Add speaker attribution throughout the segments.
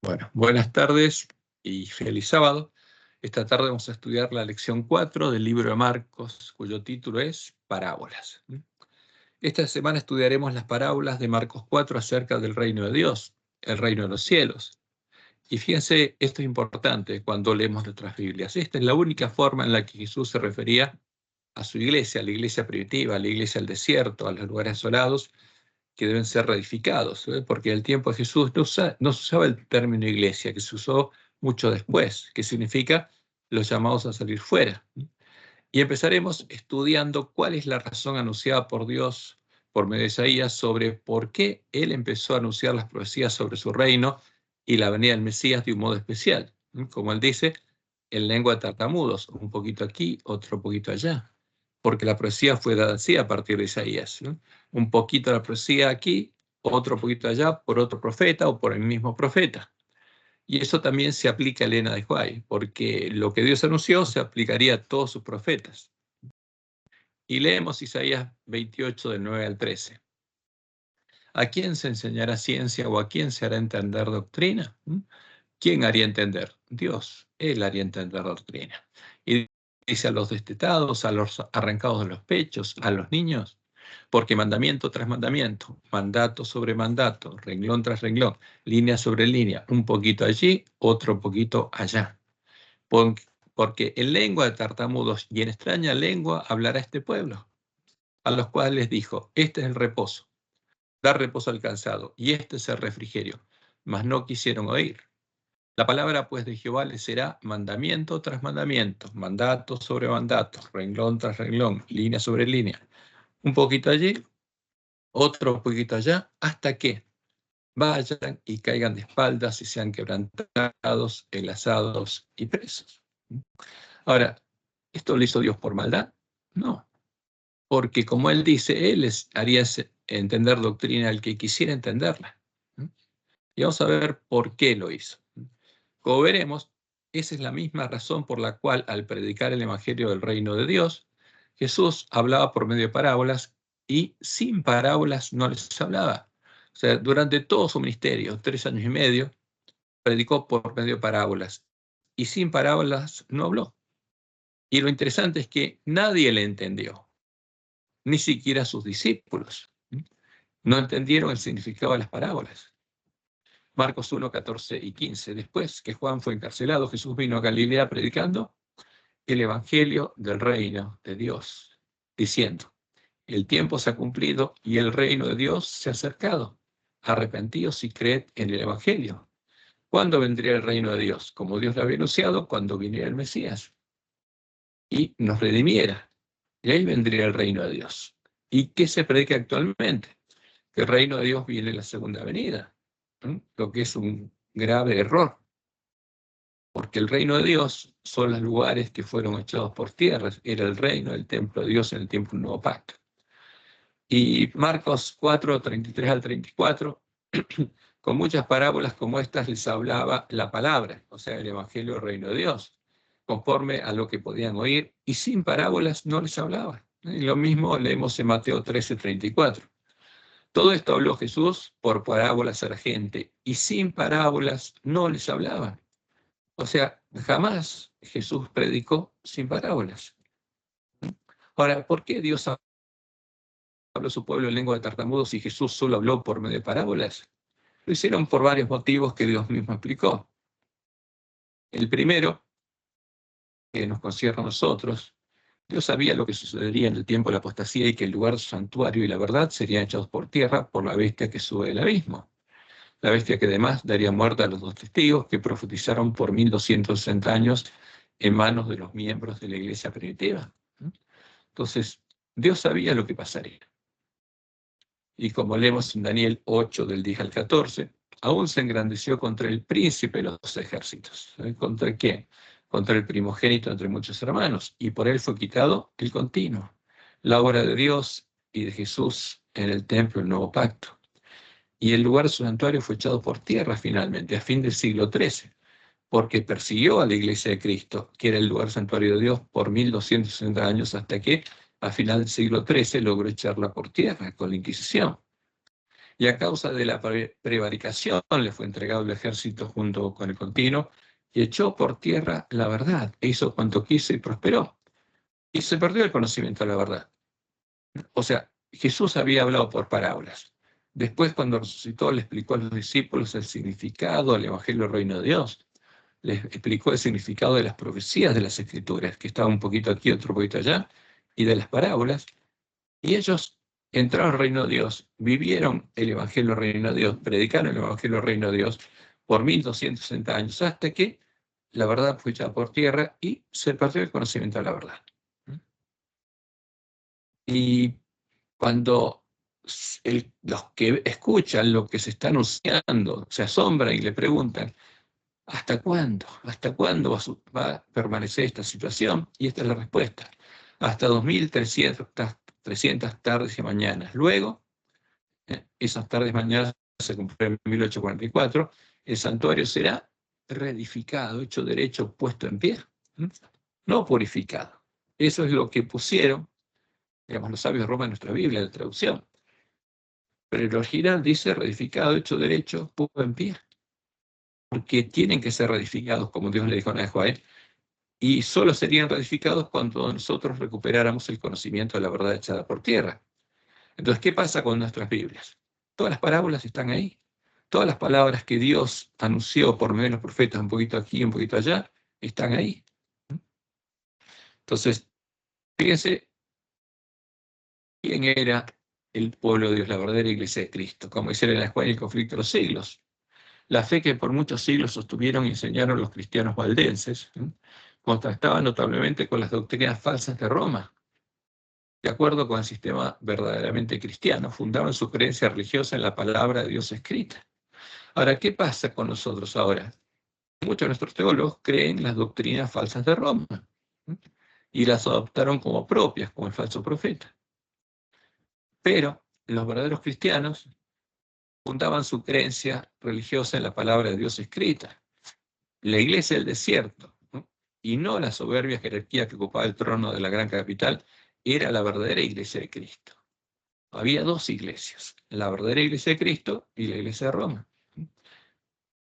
Speaker 1: Bueno, buenas tardes y feliz sábado. Esta tarde vamos a estudiar la lección 4 del libro de Marcos, cuyo título es Parábolas. Esta semana estudiaremos las parábolas de Marcos 4 acerca del reino de Dios, el reino de los cielos. Y fíjense, esto es importante cuando leemos nuestras Biblias. Esta es la única forma en la que Jesús se refería a su iglesia, a la iglesia primitiva, a la iglesia del desierto, a los lugares asolados, que deben ser reedificados, porque en el tiempo de Jesús no se usaba el término iglesia, que se usó mucho después, que significa los llamados a salir fuera. Y empezaremos estudiando cuál es la razón anunciada por Dios por medio de Isaías sobre por qué Él empezó a anunciar las profecías sobre su reino y la venida del Mesías de un modo especial. Como Él dice, en lengua de tartamudos, un poquito aquí, otro poquito allá, porque la profecía fue dada así a partir de Isaías. Un poquito la profecía aquí, otro poquito allá por otro profeta o por el mismo profeta. Y eso también se aplica a Elena de White, porque lo que Dios anunció se aplicaría a todos sus profetas. Y leemos Isaías 28, del 9 al 13. ¿A quién se enseñará ciencia o a quién se hará entender doctrina? ¿Quién haría entender? Dios, Él haría entender doctrina. Y dice a los destetados, a los arrancados de los pechos, a los niños, porque mandamiento tras mandamiento, mandato sobre mandato, renglón tras renglón, línea sobre línea, un poquito allí, otro poquito allá. Porque en lengua de tartamudos y en extraña lengua hablará este pueblo, a los cuales les dijo, este es el reposo, dar reposo al cansado, y este es el refrigerio, mas no quisieron oír. La palabra pues de Jehová les será mandamiento tras mandamiento, mandato sobre mandato, renglón tras renglón, línea sobre línea, un poquito allí, otro poquito allá, hasta que vayan y caigan de espaldas y sean quebrantados, enlazados y presos. Ahora, ¿esto lo hizo Dios por maldad? No, porque como Él dice, Él haría entender doctrina al que quisiera entenderla. Y vamos a ver por qué lo hizo. Como veremos, esa es la misma razón por la cual al predicar el Evangelio del Reino de Dios, Jesús hablaba por medio de parábolas y sin parábolas no les hablaba. O sea, durante todo su ministerio, 3 años y medio, predicó por medio de parábolas y sin parábolas no habló. Y lo interesante es que nadie le entendió, ni siquiera sus discípulos. No entendieron el significado de las parábolas. Marcos 1, 14 y 15. Después que Juan fue encarcelado, Jesús vino a Galilea predicando el Evangelio del reino de Dios, diciendo, el tiempo se ha cumplido y el reino de Dios se ha acercado. Arrepentíos y creed en el Evangelio. ¿Cuándo vendría el reino de Dios? Como Dios lo había anunciado, cuando viniera el Mesías y nos redimiera. Y ahí vendría el reino de Dios. ¿Y qué se predica actualmente? Que el reino de Dios viene en la segunda venida, lo que es un grave error, porque el reino de Dios son los lugares que fueron echados por tierra, era el reino del templo de Dios en el tiempo del nuevo pacto. Y Marcos 4, 33 al 34, con muchas parábolas como estas les hablaba la palabra, o sea, el evangelio del reino de Dios, conforme a lo que podían oír, y sin parábolas no les hablaba. Y lo mismo leemos en Mateo 13, 34. Todo esto habló Jesús por parábolas a la gente, y sin parábolas no les hablaba. O sea, jamás Jesús predicó sin parábolas. Ahora, ¿por qué Dios habló a su pueblo en lengua de tartamudos y Jesús solo habló por medio de parábolas? Lo hicieron por varios motivos que Dios mismo explicó. El primero, que nos concierne a nosotros, Dios sabía lo que sucedería en el tiempo de la apostasía y que el lugar santuario y la verdad serían echados por tierra por la bestia que sube del abismo. La bestia que además daría muerte a los 2 testigos que profetizaron por 1260 años en manos de los miembros de la iglesia primitiva. Entonces, Dios sabía lo que pasaría. Y como leemos en Daniel 8, del 10 al 14, aún se engrandeció contra el príncipe de los ejércitos. ¿Contra quién? Contra el primogénito entre muchos hermanos. Y por él fue quitado el continuo, la obra de Dios y de Jesús en el templo del nuevo pacto. Y el lugar de su santuario fue echado por tierra finalmente, a fin del siglo XIII, porque persiguió a la iglesia de Cristo, que era el lugar santuario de Dios, por 1260 años, hasta que a final del siglo XIII logró echarla por tierra con la Inquisición. y a causa de la prevaricación le fue entregado el ejército junto con el continuo, y echó por tierra la verdad, e hizo cuanto quiso y prosperó. Y se perdió el conocimiento de la verdad. O sea, Jesús había hablado por parábolas. Después, cuando resucitó, le explicó a los discípulos el significado del Evangelio del Reino de Dios. Les explicó el significado de las profecías de las Escrituras, que estaba un poquito aquí, otro poquito allá, y de las parábolas. Y ellos entraron al Reino de Dios, vivieron el Evangelio del Reino de Dios, predicaron el Evangelio del Reino de Dios por 1260 años, hasta que la verdad fue echada por tierra y se perdió el conocimiento de la verdad. Y cuando los que escuchan lo que se está anunciando se asombran y le preguntan, ¿hasta cuándo? ¿Hasta cuándo va a permanecer esta situación? Y esta es la respuesta. Hasta 2300 tardes y mañanas. Luego, esas tardes y mañanas se cumplieron en 1844, el santuario será reedificado, hecho derecho, puesto en pie, no purificado. Eso es lo que pusieron, digamos, los sabios de Roma en nuestra Biblia, la traducción. Pero el original dice reedificado, hecho derecho, puesto en pie. Porque tienen que ser reedificados, como Dios le dijo a Joel, y solo serían reedificados cuando nosotros recuperáramos el conocimiento de la verdad echada por tierra. Entonces, ¿qué pasa con nuestras Biblias? Todas las parábolas están ahí. Todas las palabras que Dios anunció por medio de los profetas, un poquito aquí, un poquito allá, están ahí. Entonces, fíjense quién era el pueblo de Dios, la verdadera iglesia de Cristo, como dice en la escuela el conflicto de los siglos. La fe que por muchos siglos sostuvieron y enseñaron los cristianos valdenses, contrastaba notablemente con las doctrinas falsas de Roma. De acuerdo con el sistema verdaderamente cristiano, fundaban su creencia religiosa en la palabra de Dios escrita. Ahora, ¿qué pasa con nosotros ahora? Muchos de nuestros teólogos creen las doctrinas falsas de Roma y las adoptaron como propias, como el falso profeta. Pero los verdaderos cristianos fundaban su creencia religiosa en la palabra de Dios escrita. La iglesia del desierto, ¿no? Y no la soberbia jerarquía que ocupaba el trono de la gran capital, era la verdadera iglesia de Cristo. Había dos iglesias, la verdadera iglesia de Cristo y la iglesia de Roma.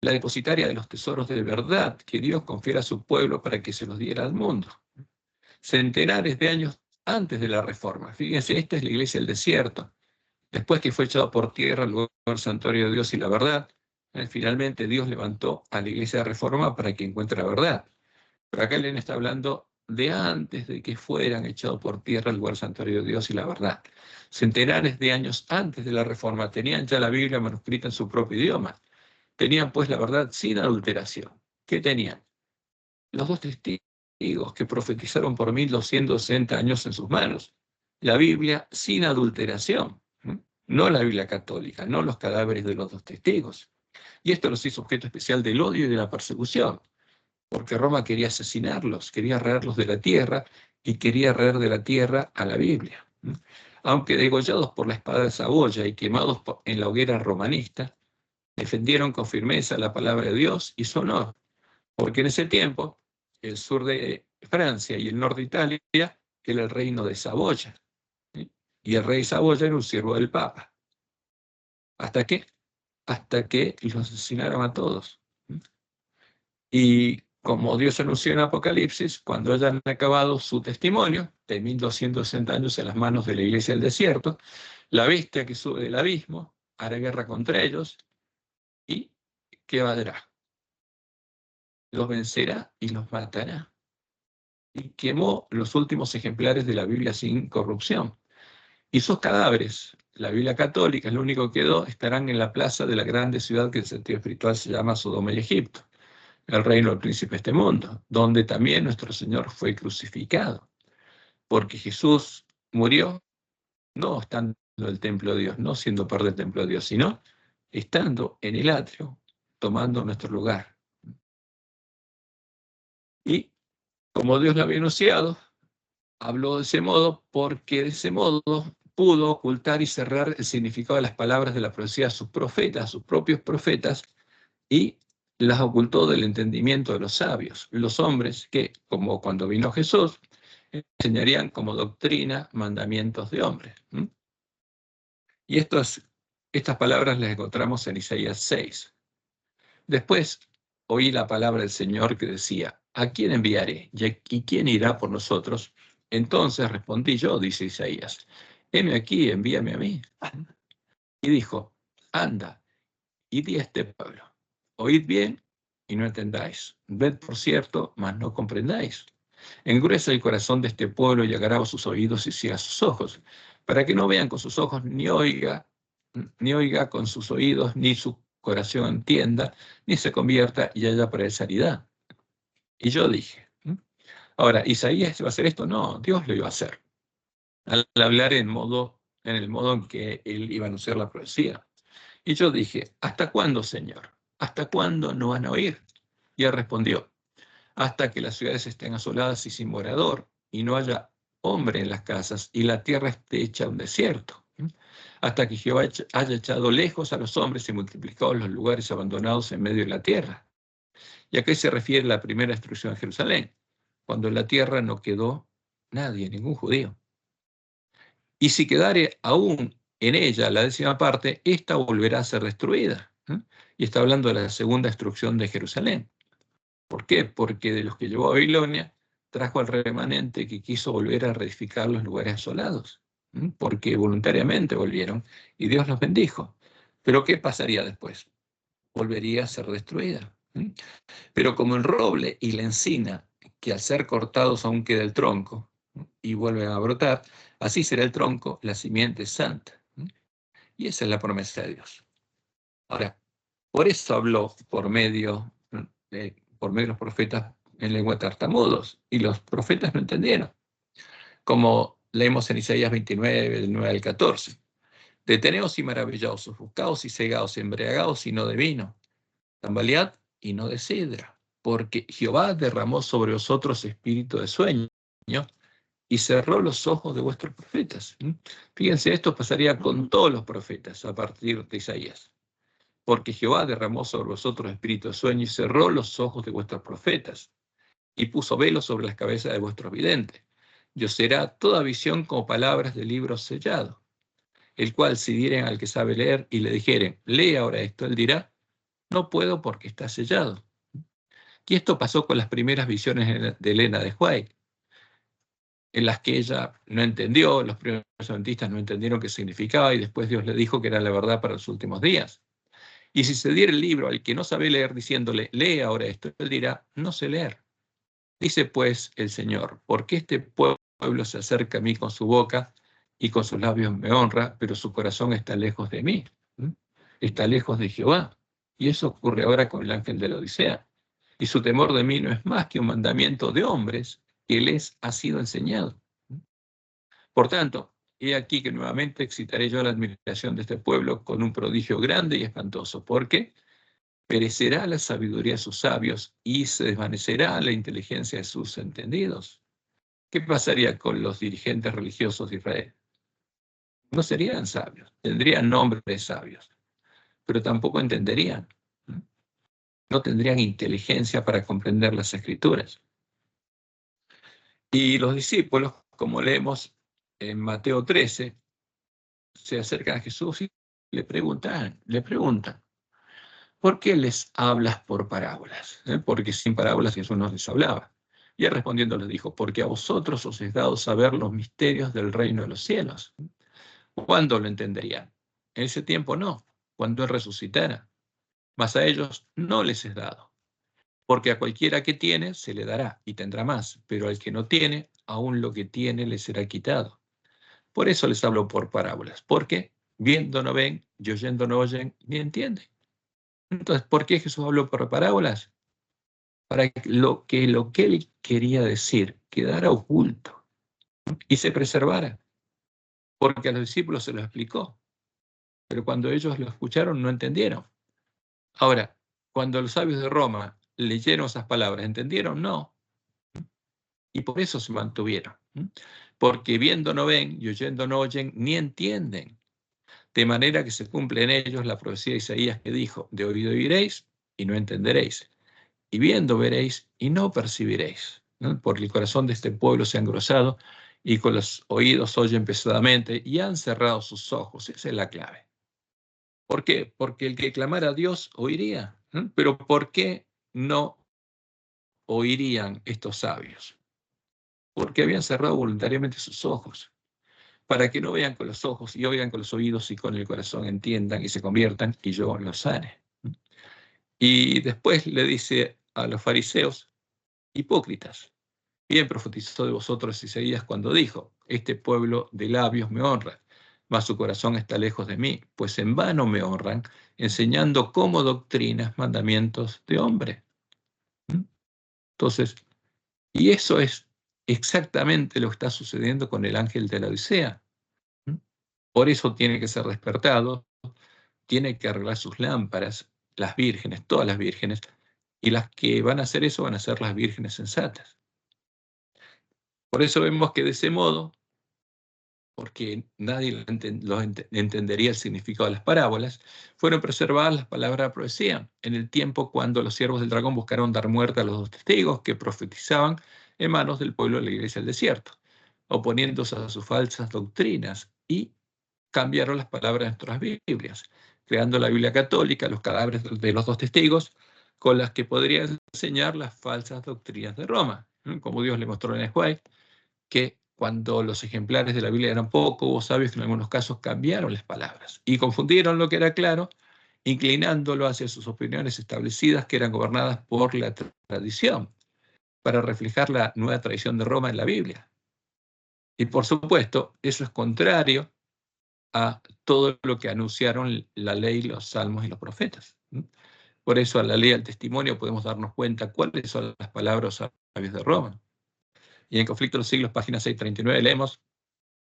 Speaker 1: La depositaria de los tesoros de verdad que Dios confiera a su pueblo para que se los diera al mundo. Centenares de años antes de la Reforma. Fíjense, esta es la iglesia del desierto. Después que fue echado por tierra el lugar santuario de Dios y la verdad, finalmente Dios levantó a la iglesia de Reforma para que encuentre la verdad. Pero acá Elena está hablando de antes de que fueran echados por tierra el lugar santuario de Dios y la verdad. Centenares de años antes de la Reforma tenían ya la Biblia manuscrita en su propio idioma. Tenían pues la verdad sin adulteración. ¿Qué tenían? Los dos testigos que profetizaron por 1260 años en sus manos. La Biblia sin adulteración. No la Biblia católica, no los cadáveres de los dos testigos. Y esto los hizo objeto especial del odio y de la persecución, porque Roma quería asesinarlos, quería raerlos de la tierra y quería raer de la tierra a la Biblia. Aunque degollados por la espada de Saboya y quemados en la hoguera romanista, defendieron con firmeza la palabra de Dios y su honor, porque en ese tiempo el sur de Francia y el norte de Italia era el reino de Saboya, ¿sí? Y el rey Saboya era un siervo del Papa. ¿Hasta qué? Hasta que los asesinaron a todos. Y como Dios anunció en Apocalipsis, cuando hayan acabado su testimonio de 1260 años en las manos de la iglesia del desierto, la bestia que sube del abismo hará guerra contra ellos y ¿qué hará? Los vencerá y los matará. Y quemó los últimos ejemplares de la Biblia sin corrupción. Y sus cadáveres, la Biblia católica, es lo único que quedó, estarán en la plaza de la grande ciudad que en sentido espiritual se llama Sodoma y Egipto, el reino del príncipe de este mundo, donde también nuestro Señor fue crucificado, porque Jesús murió no estando en el templo de Dios, no siendo parte del templo de Dios, sino estando en el atrio, tomando nuestro lugar. Y como Dios lo había anunciado, habló de ese modo porque de ese modo pudo ocultar y cerrar el significado de las palabras de la profecía a sus profetas, a sus propios profetas, y las ocultó del entendimiento de los sabios, los hombres que, como cuando vino Jesús, enseñarían como doctrina mandamientos de hombres. Y esto es Estas palabras las encontramos en Isaías 6. Después oí la palabra del Señor que decía, ¿a quién enviaré? ¿Y quién irá por nosotros? Entonces respondí yo, dice Isaías, heme aquí, envíame a mí. Y dijo, anda, y di a este pueblo, oíd bien y no entendáis, ved por cierto, mas no comprendáis. Engruesa el corazón de este pueblo y agrava sus oídos y ciega sus ojos, para que no vean con sus ojos ni oiga con sus oídos, ni su corazón entienda, ni se convierta y haya para él sanidad. Y yo dije, ahora, ¿Isaías iba a hacer esto? No, Dios lo iba a hacer. Al hablar en el modo en que él iba a anunciar la profecía. Y yo dije, ¿hasta cuándo, Señor? ¿Hasta cuándo no van a oír? Y él respondió, hasta que las ciudades estén asoladas y sin morador, y no haya hombre en las casas, y la tierra esté hecha un desierto, hasta que Jehová haya echado lejos a los hombres y multiplicado los lugares abandonados en medio de la tierra. ¿Y a qué se refiere la primera destrucción de Jerusalén? Cuando en la tierra no quedó nadie, ningún judío. Y si quedare aún en ella la 10ª parte, esta volverá a ser destruida. Y está hablando de la segunda destrucción de Jerusalén. ¿Por qué? Porque de los que llevó a Babilonia, trajo al remanente que quiso volver a reedificar los lugares asolados. Porque voluntariamente volvieron y Dios los bendijo. Pero ¿qué pasaría después? Volvería a ser destruida. Pero como el roble y la encina, que al ser cortados aún queda el tronco, y vuelven a brotar, así será el tronco, la simiente santa. Y esa es la promesa de Dios. Ahora, por eso habló por medio de los profetas en lengua de tartamudos, y los profetas no entendieron. Como leemos en Isaías 29, del 9 al 14. Deteneos y maravillaos, buscaos y cegaos, embriagaos y no de vino, tambalead y no de sidra, porque Jehová derramó sobre vosotros espíritu de sueño y cerró los ojos de vuestros profetas. Fíjense, esto pasaría con todos los profetas a partir de Isaías. Porque Jehová derramó sobre vosotros espíritu de sueño y cerró los ojos de vuestros profetas y puso velos sobre las cabezas de vuestros videntes. Y os será toda visión como palabras de libro sellado, el cual si dieren al que sabe leer y le dijeren, lee ahora esto, él dirá, no puedo porque está sellado. Y esto pasó con las primeras visiones de Elena de White, en las que ella no entendió, los primeros adventistas no entendieron qué significaba y después Dios le dijo que era la verdad para los últimos días. Y si se diera el libro al que no sabe leer diciéndole, lee ahora esto, él dirá, no sé leer. Dice pues el Señor, porque este pueblo se acerca a mí con su boca y con sus labios me honra, pero su corazón está lejos de mí, está lejos de Jehová. Y eso ocurre ahora con el ángel de la Odisea. Y su temor de mí no es más que un mandamiento de hombres que les ha sido enseñado. Por tanto, he aquí que nuevamente excitaré yo la admiración de este pueblo con un prodigio grande y espantoso, porque perecerá la sabiduría de sus sabios y se desvanecerá la inteligencia de sus entendidos. ¿Qué pasaría con los dirigentes religiosos de Israel? No serían sabios, tendrían nombre de sabios, pero tampoco entenderían. No tendrían inteligencia para comprender las escrituras. Y los discípulos, como leemos en Mateo 13, se acercan a Jesús y le preguntan, ¿por qué les hablas por parábolas? Porque sin parábolas Jesús no les hablaba. Y él respondiendo les dijo, porque a vosotros os es dado saber los misterios del reino de los cielos. ¿Cuándo lo entenderían? En ese tiempo no, cuando él resucitara. Mas a ellos no les es dado. Porque a cualquiera que tiene se le dará y tendrá más, pero al que no tiene, aún lo que tiene le será quitado. Por eso les hablo por parábolas, porque viendo no ven y oyendo no oyen ni entienden. Entonces, ¿por qué Jesús habló por parábolas? Para que lo que él quería decir quedara oculto y se preservara. Porque a los discípulos se lo explicó, pero cuando ellos lo escucharon no entendieron. Ahora, cuando los sabios de Roma leyeron esas palabras, ¿entendieron? No. Y por eso se mantuvieron. Porque viendo no ven y oyendo no oyen ni entienden. De manera que se cumple en ellos la profecía de Isaías que dijo, de oído oiréis y no entenderéis. Y viendo veréis y no percibiréis, porque el corazón de este pueblo se ha engrosado y con los oídos oyen pesadamente y han cerrado sus ojos. Esa es la clave. ¿Por qué? Porque el que clamara a Dios oiría. Pero ¿por qué no oirían estos sabios? Porque habían cerrado voluntariamente sus ojos, para que no vean con los ojos y oigan con los oídos y con el corazón entiendan y se conviertan y yo los sane. Y después le dice a los fariseos, hipócritas, bien profetizó de vosotros Isaías cuando dijo, este pueblo de labios me honra, mas su corazón está lejos de mí, pues en vano me honran, enseñando como doctrinas mandamientos de hombre. Entonces, y eso es exactamente lo que está sucediendo con el ángel de la Odisea. Por eso tiene que ser despertado, tiene que arreglar sus lámparas, las vírgenes, todas las vírgenes, y las que van a hacer eso van a ser las vírgenes sensatas. Por eso vemos que de ese modo, porque nadie entendería el significado de las parábolas, fueron preservadas las palabras de la profecía, en el tiempo cuando los siervos del dragón buscaron dar muerte a los dos testigos que profetizaban en manos del pueblo de la iglesia del desierto, oponiéndose a sus falsas doctrinas, y cambiaron las palabras de nuestras Biblias, creando la Biblia católica, los cadáveres de los dos testigos, con las que podrían enseñar las falsas doctrinas de Roma. Como Dios le mostró en el White, que cuando los ejemplares de la Biblia eran pocos, hubo sabios que en algunos casos cambiaron las palabras y confundieron lo que era claro, inclinándolo hacia sus opiniones establecidas que eran gobernadas por la tradición, para reflejar la nueva tradición de Roma en la Biblia. Y por supuesto, eso es contrario a todo lo que anunciaron la ley, los salmos y los profetas. Por eso, a la ley del testimonio podemos darnos cuenta cuáles son las palabras sabias de Roma. Y en Conflicto de los Siglos, página 639, leemos,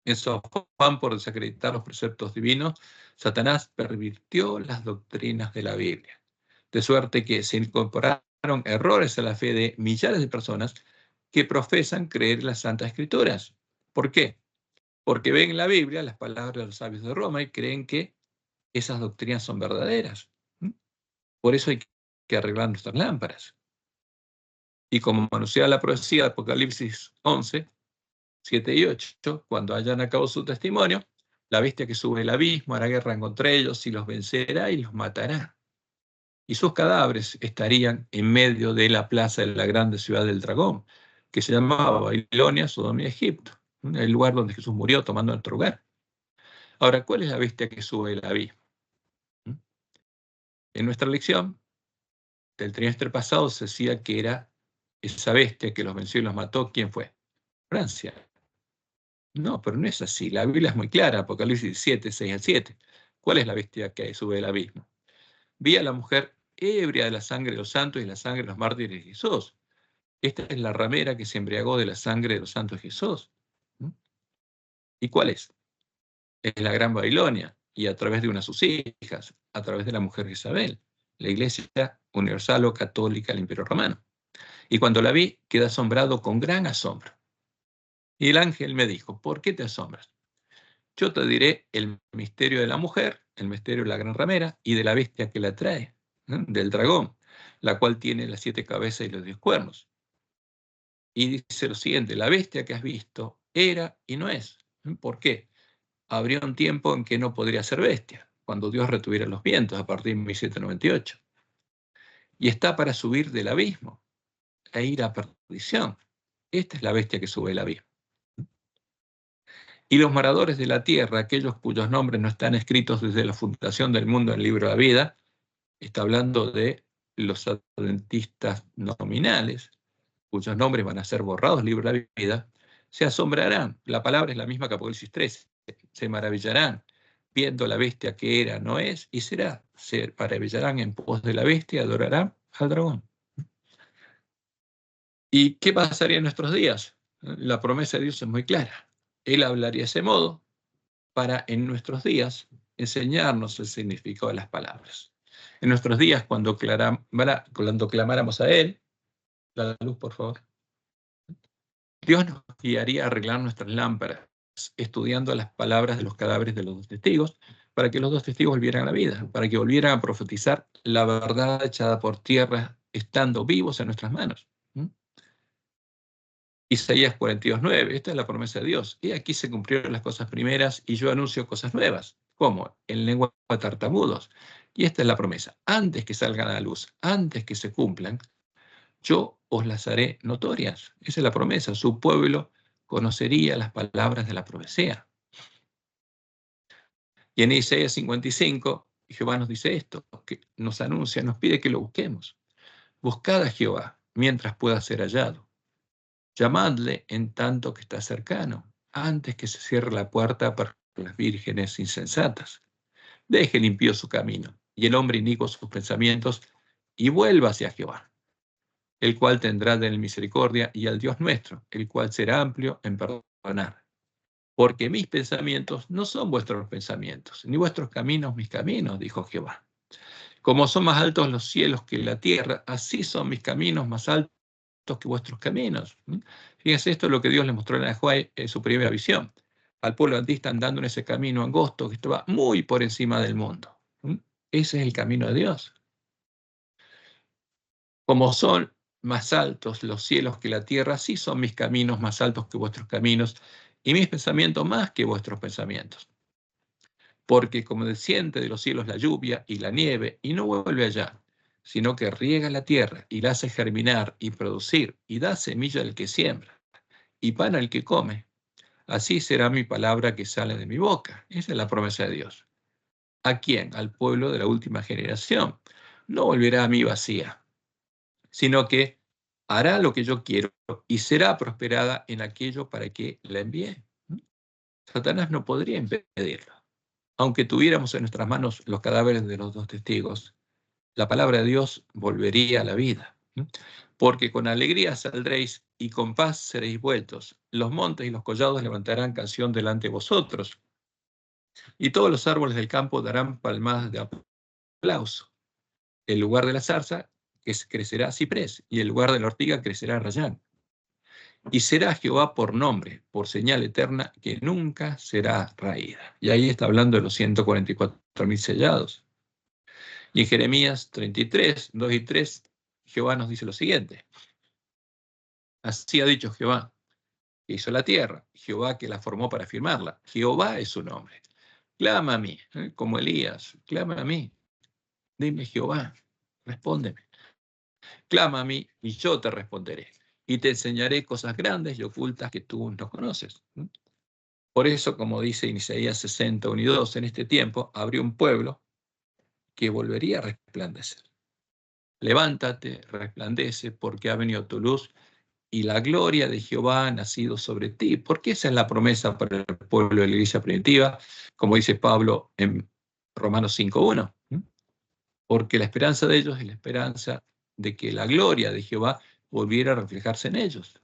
Speaker 1: en su afán por desacreditar los preceptos divinos, Satanás pervirtió las doctrinas de la Biblia, de suerte que se incorporaron errores a la fe de millares de personas que profesan creer en las Santas Escrituras. ¿Por qué? Porque ven en la Biblia las palabras de los sabios de Roma y creen que esas doctrinas son verdaderas. Por eso hay que arreglar nuestras lámparas. Y como anunciaba la profecía de Apocalipsis 11, 7 y 8, cuando hayan acabado su testimonio, la bestia que sube el abismo hará guerra contra ellos y los vencerá y los matará. Y sus cadáveres estarían en medio de la plaza de la grande ciudad del dragón, que se llamaba Babilonia, Sodoma y Egipto, el lugar donde Jesús murió tomando nuestro lugar. Ahora, ¿cuál es la bestia que sube el abismo? En nuestra lección del trimestre pasado se decía que era esa bestia que los venció y los mató. ¿Quién fue? Francia. No, pero no es así. La Biblia es muy clara, Apocalipsis 7, 6 al 7. ¿Cuál es la bestia que sube del abismo? Vi a la mujer ebria de la sangre de los santos y la sangre de los mártires de Jesús. Esta es la ramera que se embriagó de la sangre de los santos de Jesús. ¿Y cuál es? Es la Gran Babilonia, y a través de una de sus hijas, a través de la mujer Isabel, la Iglesia Universal o Católica del Imperio Romano. Y cuando la vi, quedé asombrado con gran asombro. Y el ángel me dijo, ¿por qué te asombras? Yo te diré el misterio de la mujer, el misterio de la gran ramera y de la bestia que la trae, del dragón, la cual tiene las 7 cabezas y los 10 cuernos. Y dice lo siguiente, la bestia que has visto era y no es. ¿Por qué? Habría un tiempo en que no podría ser bestia, cuando Dios retuviera los vientos a partir de 1798. Y está para subir del abismo e ir a perdición. Esta es la bestia que sube del abismo. Y los moradores de la tierra, aquellos cuyos nombres no están escritos desde la fundación del mundo en el libro de la vida, está hablando de los adventistas nominales, cuyos nombres van a ser borrados del libro de la vida, se asombrarán. La palabra es la misma que Apocalipsis 13. Se maravillarán viendo la bestia que era, no es y será. Se maravillarán en pos de la bestia, adorarán al dragón. ¿Y qué pasaría en nuestros días? La promesa de Dios es muy clara. Él hablaría de ese modo para en nuestros días enseñarnos el significado de las palabras. En nuestros días, cuando clamáramos a Él, la luz, por favor, Dios nos guiaría a arreglar nuestras lámparas, estudiando las palabras de los cadáveres de los dos testigos, para que los dos testigos volvieran a la vida, para que volvieran a profetizar la verdad echada por tierra, estando vivos en nuestras manos. Isaías 42:9, esta es la promesa de Dios. Y aquí se cumplieron las cosas primeras y yo anuncio cosas nuevas. ¿Cómo? En lengua de tartamudos. Y esta es la promesa. Antes que salgan a la luz, antes que se cumplan, yo os las haré notorias. Esa es la promesa. Su pueblo conocería las palabras de la profecía. Y en Isaías 55, Jehová nos dice esto, que nos anuncia, nos pide que lo busquemos. Buscad a Jehová mientras pueda ser hallado. Llamadle en tanto que está cercano, antes que se cierre la puerta para las vírgenes insensatas. Deje el impío su camino, y el hombre inicuo sus pensamientos, y vuelva hacia Jehová, el cual tendrá de él misericordia, y al Dios nuestro, el cual será amplio en perdonar. Porque mis pensamientos no son vuestros pensamientos, ni vuestros caminos mis caminos, dijo Jehová. Como son más altos los cielos que la tierra, así son mis caminos más altos que vuestros caminos. Fíjense, esto es lo que Dios le mostró a Job en su primera visión. Al pueblo antista andando en ese camino angosto que estaba muy por encima del mundo. Ese es el camino de Dios. Como son más altos los cielos que la tierra, así son mis caminos más altos que vuestros caminos, y mis pensamientos más que vuestros pensamientos. Porque como desciende de los cielos la lluvia y la nieve, y no vuelve allá, sino que riega la tierra y la hace germinar y producir, y da semilla al que siembra, y pan al que come, así será mi palabra que sale de mi boca. Esa es la promesa de Dios. ¿A quién? Al pueblo de la última generación. No volverá a mí vacía, sino que hará lo que yo quiero y será prosperada en aquello para que la envíe. Satanás no podría impedirlo. Aunque tuviéramos en nuestras manos los cadáveres de los dos testigos, la palabra de Dios volvería a la vida. Porque con alegría saldréis y con paz seréis vueltos. Los montes y los collados levantarán canción delante de vosotros, y todos los árboles del campo darán palmadas de aplauso. El lugar de la zarza crecerá ciprés, y el lugar de la ortiga crecerá rayán. Y será Jehová por nombre, por señal eterna, que nunca será raída. Y ahí está hablando de los 144.000 sellados. Y en Jeremías 33, 2 y 3, Jehová nos dice lo siguiente. Así ha dicho Jehová, que hizo la tierra, Jehová que la formó para firmarla. Jehová es su nombre. Clama a mí, como Elías, clama a mí. Dime, Jehová, respóndeme. Clama a mí y yo te responderé. Y te enseñaré cosas grandes y ocultas que tú no conoces. Por eso, como dice en Isaías 60, 1 y 2, en este tiempo habría un pueblo que volvería a resplandecer. Levántate, resplandece, porque ha venido tu luz y la gloria de Jehová ha nacido sobre ti. Porque esa es la promesa para el pueblo de la iglesia primitiva, como dice Pablo en Romanos 5:1. Porque la esperanza de ellos es la esperanza de que la gloria de Jehová volviera a reflejarse en ellos.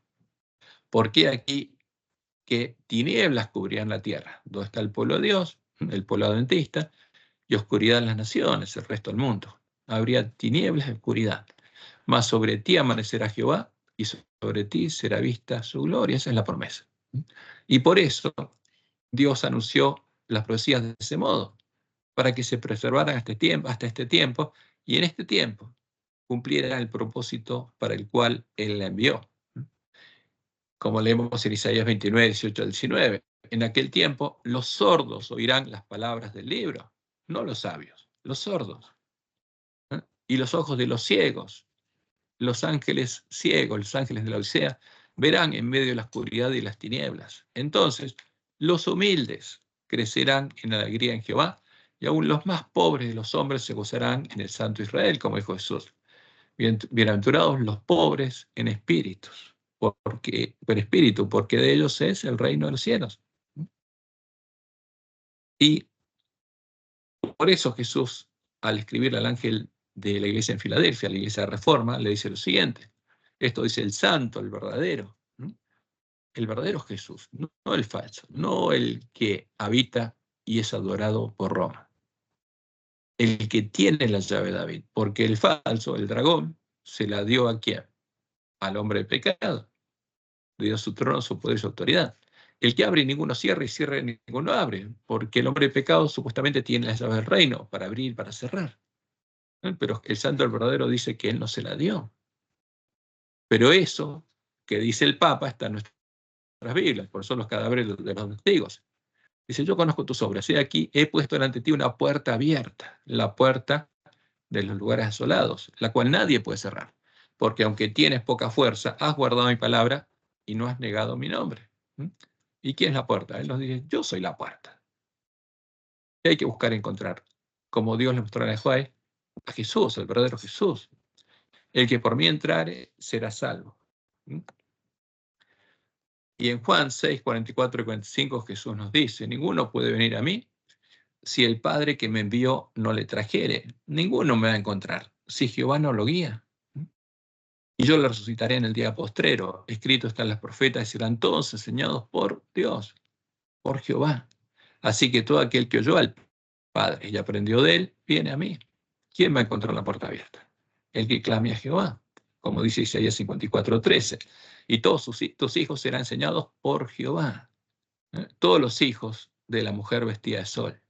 Speaker 1: Porque aquí que tinieblas cubrían la tierra. ¿Dónde está el pueblo de Dios? El pueblo adventista. Y oscuridad en las naciones, el resto del mundo. Habría tinieblas y oscuridad. Mas sobre ti amanecerá Jehová, y sobre ti será vista su gloria. Esa es la promesa. Y por eso Dios anunció las profecías de ese modo, para que se preservaran hasta este tiempo, y en este tiempo cumpliera el propósito para el cual Él la envió. Como leemos en Isaías 29, 18 al 19. En aquel tiempo los sordos oirán las palabras del libro, no los sabios, los sordos. Y los ojos de los ciegos, los ángeles ciegos, los ángeles de la Odisea, verán en medio de la oscuridad y las tinieblas. Entonces, los humildes crecerán en alegría en Jehová, y aún los más pobres de los hombres se gozarán en el Santo Israel, como dijo Jesús. Bienaventurados los pobres en espíritus, porque de ellos es el reino de los cielos. Y por eso Jesús, al escribir al ángel de la iglesia en Filadelfia, la iglesia de Reforma, le dice lo siguiente. Esto dice el santo, el verdadero. El verdadero Jesús, no el falso, no el que habita y es adorado por Roma. El que tiene la llave de David, porque el falso, el dragón, se la dio ¿a quién? Al hombre de pecado. Le dio su trono, su poder y su autoridad. El que abre ninguno cierra y cierra ninguno abre, porque el hombre de pecado supuestamente tiene las llaves del reino para abrir y para cerrar. Pero el santo, el verdadero, dice que él no se la dio. Pero eso que dice el Papa está en nuestras Biblias, por eso los cadáveres de los testigos. Dice, yo conozco tus obras, y aquí he puesto delante de ti una puerta abierta, la puerta de los lugares asolados, la cual nadie puede cerrar, porque aunque tienes poca fuerza, has guardado mi palabra y no has negado mi nombre. ¿Mm? ¿Y quién es la puerta? Él nos dice, yo soy la puerta. Y hay que buscar encontrar, como Dios le mostró a Josué, a Jesús, el verdadero Jesús. El que por mí entrare será salvo. ¿Mm? Y en Juan 6, 44 y 45 Jesús nos dice, ninguno puede venir a mí si el Padre que me envió no le trajere. Ninguno me va a encontrar si Jehová no lo guía. Y yo le resucitaré en el día postrero. Escrito están las profetas y serán todos enseñados por Dios, por Jehová. Así que todo aquel que oyó al Padre y aprendió de él, viene a mí. ¿Quién va a encontrar la puerta abierta? El que clame a Jehová, como dice Isaías 54:13. Y todos tus hijos serán enseñados por Jehová. Todos los hijos de la mujer vestida de sol,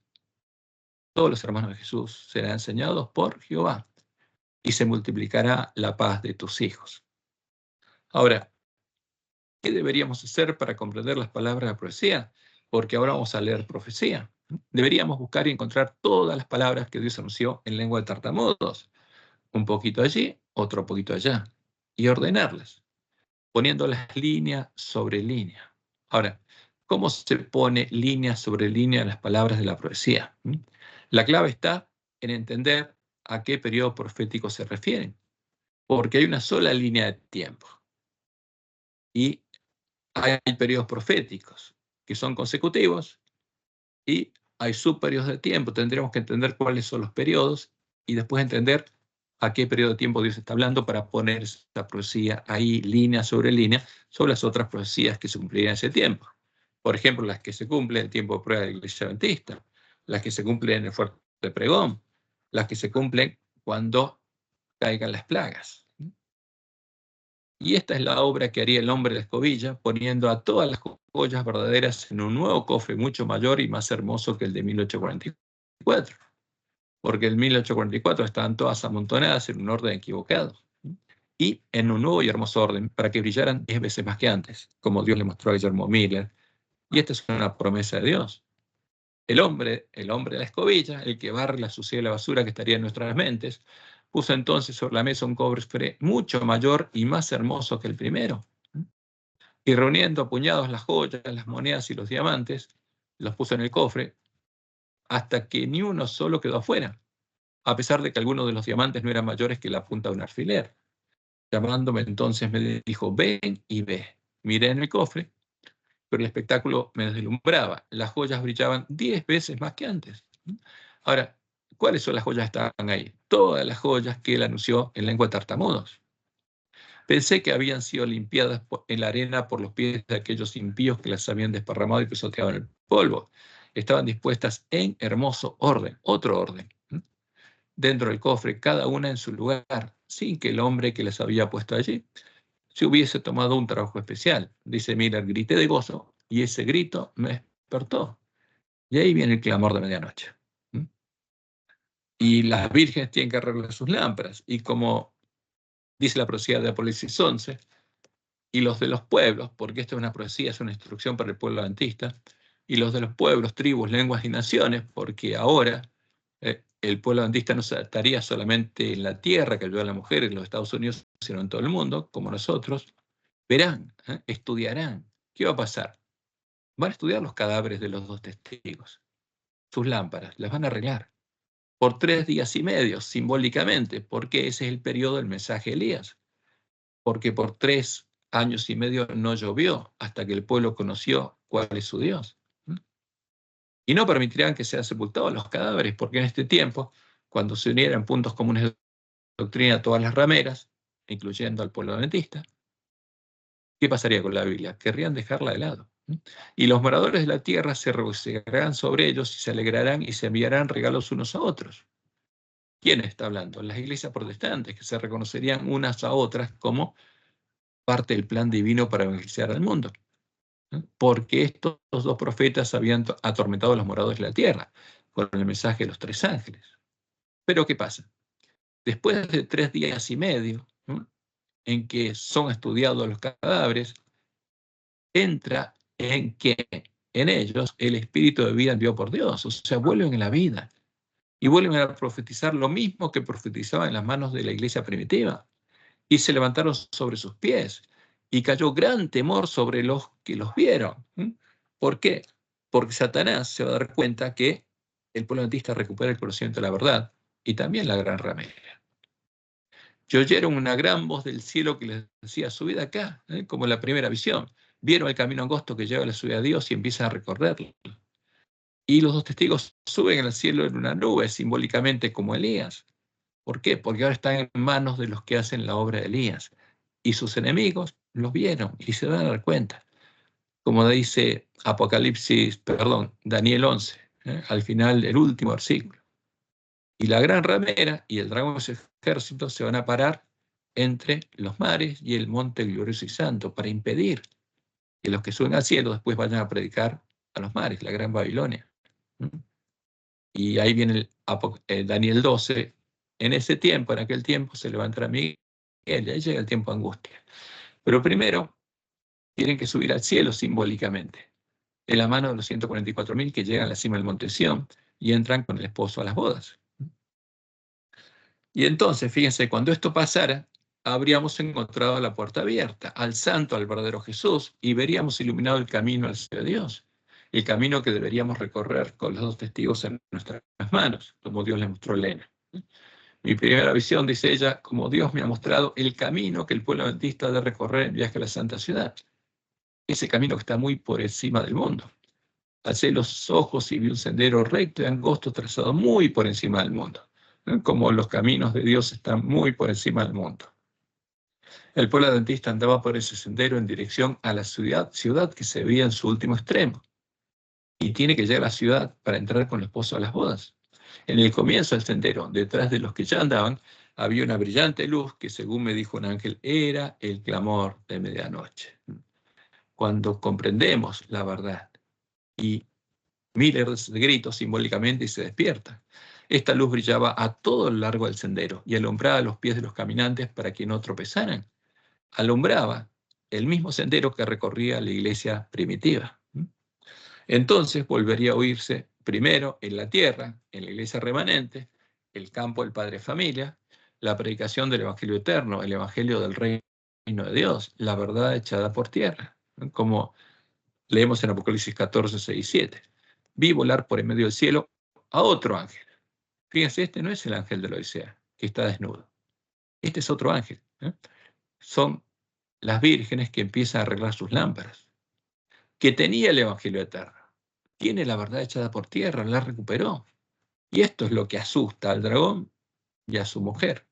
Speaker 1: todos los hermanos de Jesús serán enseñados por Jehová. Y se multiplicará la paz de tus hijos. Ahora, ¿qué deberíamos hacer para comprender las palabras de la profecía? Porque ahora vamos a leer profecía. Deberíamos buscar y encontrar todas las palabras que Dios anunció en lengua de tartamudos. Un poquito allí, otro poquito allá. Y ordenarlas, poniéndolas línea sobre línea. Ahora, ¿cómo se pone línea sobre línea las palabras de la profecía? La clave está en entender a qué periodo profético se refieren. Porque hay una sola línea de tiempo. Y hay periodos proféticos que son consecutivos y hay subperiodos de tiempo. Tendremos que entender cuáles son los periodos y después entender a qué periodo de tiempo Dios está hablando para poner esa profecía ahí, línea sobre las otras profecías que se cumplirían en ese tiempo. Por ejemplo, las que se cumplen en el tiempo de prueba de la Iglesia Adventista, las que se cumplen en el fuerte pregón, las que se cumplen cuando caigan las plagas. Y esta es la obra que haría el hombre de la escobilla, poniendo a todas las joyas verdaderas en un nuevo cofre mucho mayor y más hermoso que el de 1844. Porque en 1844 estaban todas amontonadas en un orden equivocado. Y en un nuevo y hermoso orden, para que brillaran 10 veces más que antes, como Dios le mostró a Guillermo Miller. Y esta es una promesa de Dios. El hombre de la escobilla, el que barre la suciedad y la basura que estaría en nuestras mentes, puso entonces sobre la mesa un cofre mucho mayor y más hermoso que el primero. Y reuniendo a puñados las joyas, las monedas y los diamantes, los puso en el cofre, hasta que ni uno solo quedó afuera, a pesar de que algunos de los diamantes no eran mayores que la punta de un alfiler. Llamándome entonces me dijo, ven y ve. Miré en el cofre, pero el espectáculo me deslumbraba. Las joyas brillaban 10 veces más que antes. Ahora, ¿cuáles son las joyas que estaban ahí? Todas las joyas que él anunció en lengua de tartamudos. Pensé que habían sido limpiadas en la arena por los pies de aquellos impíos que las habían desparramado y pisoteado en el polvo. Estaban dispuestas en hermoso orden, otro orden, dentro del cofre, cada una en su lugar, sin que el hombre que las había puesto allí se hubiese tomado un trabajo especial. Dice Miller, grité de gozo y ese grito me despertó. Y ahí viene el clamor de medianoche. Y las vírgenes tienen que arreglar sus lámparas. Y como dice la profecía de Apocalipsis 11, y los de los pueblos, porque esto es una profecía, es una instrucción para el pueblo adventista, y los de los pueblos, tribus, lenguas y naciones, porque ahora el pueblo adventista no estaría solamente en la tierra que ayuda a la mujer en los Estados Unidos, sino en todo el mundo, como nosotros, verán, estudiarán. ¿Qué va a pasar? Van a estudiar los cadáveres de los dos testigos, sus lámparas, las van a arreglar por 3 días y medio, simbólicamente, porque ese es el periodo del mensaje de Elías. Porque por 3 años y medio no llovió hasta que el pueblo conoció cuál es su Dios. Y no permitirán que sean sepultados los cadáveres, porque en este tiempo, cuando se unieran puntos comunes de doctrina a todas las rameras, incluyendo al pueblo adventista, ¿qué pasaría con la Biblia? Querrían dejarla de lado. Y los moradores de la tierra se regocijarán sobre ellos y se alegrarán y se enviarán regalos unos a otros. ¿Quién está hablando? Las iglesias protestantes, que se reconocerían unas a otras como parte del plan divino para evangelizar al mundo. Porque estos dos profetas habían atormentado a los moradores de la tierra con el mensaje de los 3 ángeles. Pero ¿qué pasa? Después de 3 días y medio, en que son estudiados los cadáveres, entra en qué? en ellos el espíritu de vida enviado por Dios. O sea, vuelven a la vida y vuelven a profetizar lo mismo que profetizaban en las manos de la iglesia primitiva. Y se levantaron sobre sus pies y cayó gran temor sobre los que los vieron. ¿Por qué? Porque Satanás se va a dar cuenta que el pueblo adventista recupera el conocimiento de la verdad y también la gran ramera. Y oyeron una gran voz del cielo que les decía, subid acá, como en la primera visión. Vieron el camino angosto que lleva a la ciudad de Dios y empiezan a recorrerlo. Y los dos testigos suben al cielo en una nube, simbólicamente como Elías. ¿Por qué? Porque ahora están en manos de los que hacen la obra de Elías. Y sus enemigos los vieron y se van a dar cuenta. Como dice Daniel 11, al final del último versículo. Y la gran ramera y el dragón de su ejército se van a parar entre los mares y el monte glorioso y santo para impedir que los que suben al cielo después vayan a predicar a los mares, la gran Babilonia. Y ahí viene Daniel 12. En ese tiempo, en aquel tiempo, se levantará Miguel y ahí llega el tiempo de angustia. Pero primero tienen que subir al cielo simbólicamente, en la mano de los 144.000 que llegan a la cima del monte Sión y entran con el esposo a las bodas. Y entonces, fíjense, cuando esto pasara, habríamos encontrado la puerta abierta al santo, al verdadero Jesús, y veríamos iluminado el camino al cielo de Dios, el camino que deberíamos recorrer con los dos testigos en nuestras manos, como Dios le mostró a Elena. Mi primera visión, dice ella, como Dios me ha mostrado el camino que el pueblo adventista ha de recorrer en viaje a la santa ciudad. Ese camino que está muy por encima del mundo. Alcé los ojos y vi un sendero recto y angosto trazado muy por encima del mundo. Como los caminos de Dios están muy por encima del mundo. El pueblo adventista andaba por ese sendero en dirección a la ciudad que se veía en su último extremo. Y tiene que llegar a la ciudad para entrar con el esposo a las bodas. En el comienzo del sendero, detrás de los que ya andaban, había una brillante luz que, según me dijo un ángel, era el clamor de medianoche. Cuando comprendemos la verdad y miles de gritos simbólicamente y se despierta. Esta luz brillaba a todo lo largo del sendero y alumbraba los pies de los caminantes para que no tropezaran. Alumbraba el mismo sendero que recorría la iglesia primitiva. Entonces volvería a oírse primero en la tierra, en la iglesia remanente, el campo del Padre Familia, la predicación del Evangelio eterno, el Evangelio del Reino de Dios, la verdad echada por tierra, como leemos en Apocalipsis 14, 6 y 7. Vi volar por en medio del cielo a otro ángel. Fíjense, este no es el ángel de la Odisea, que está desnudo. Este es otro ángel. Son las vírgenes que empiezan a arreglar sus lámparas, que tenía el Evangelio eterno. Tiene la verdad echada por tierra, la recuperó. Y esto es lo que asusta al dragón y a su mujer.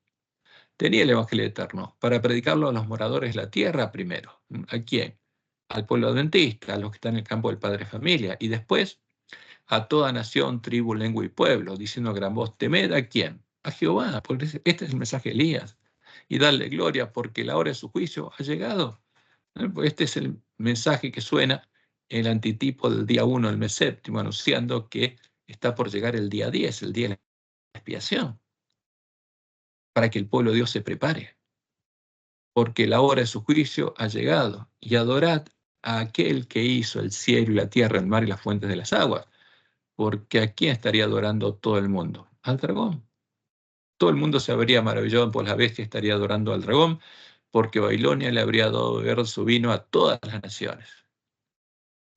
Speaker 1: Tenía el Evangelio eterno para predicarlo a los moradores de la tierra primero. ¿A quién? Al pueblo adventista, a los que están en el campo del Padre Familia. Y después a toda nación, tribu, lengua y pueblo, diciendo a gran voz, temed ¿a quién? A Jehová, porque este es el mensaje de Elías. Y darle gloria porque la hora de su juicio ha llegado. Este es el mensaje que suena el antitipo del día 1 del mes séptimo, anunciando que está por llegar el día 10, el día de la expiación, para que el pueblo de Dios se prepare. Porque la hora de su juicio ha llegado. Y adorad a aquel que hizo el cielo y la tierra, el mar y las fuentes de las aguas. Porque ¿a quién estaría adorando todo el mundo? Al dragón. Todo el mundo se habría maravillado por la vez que estaría adorando al dragón, porque Babilonia le habría dado beber su vino a todas las naciones.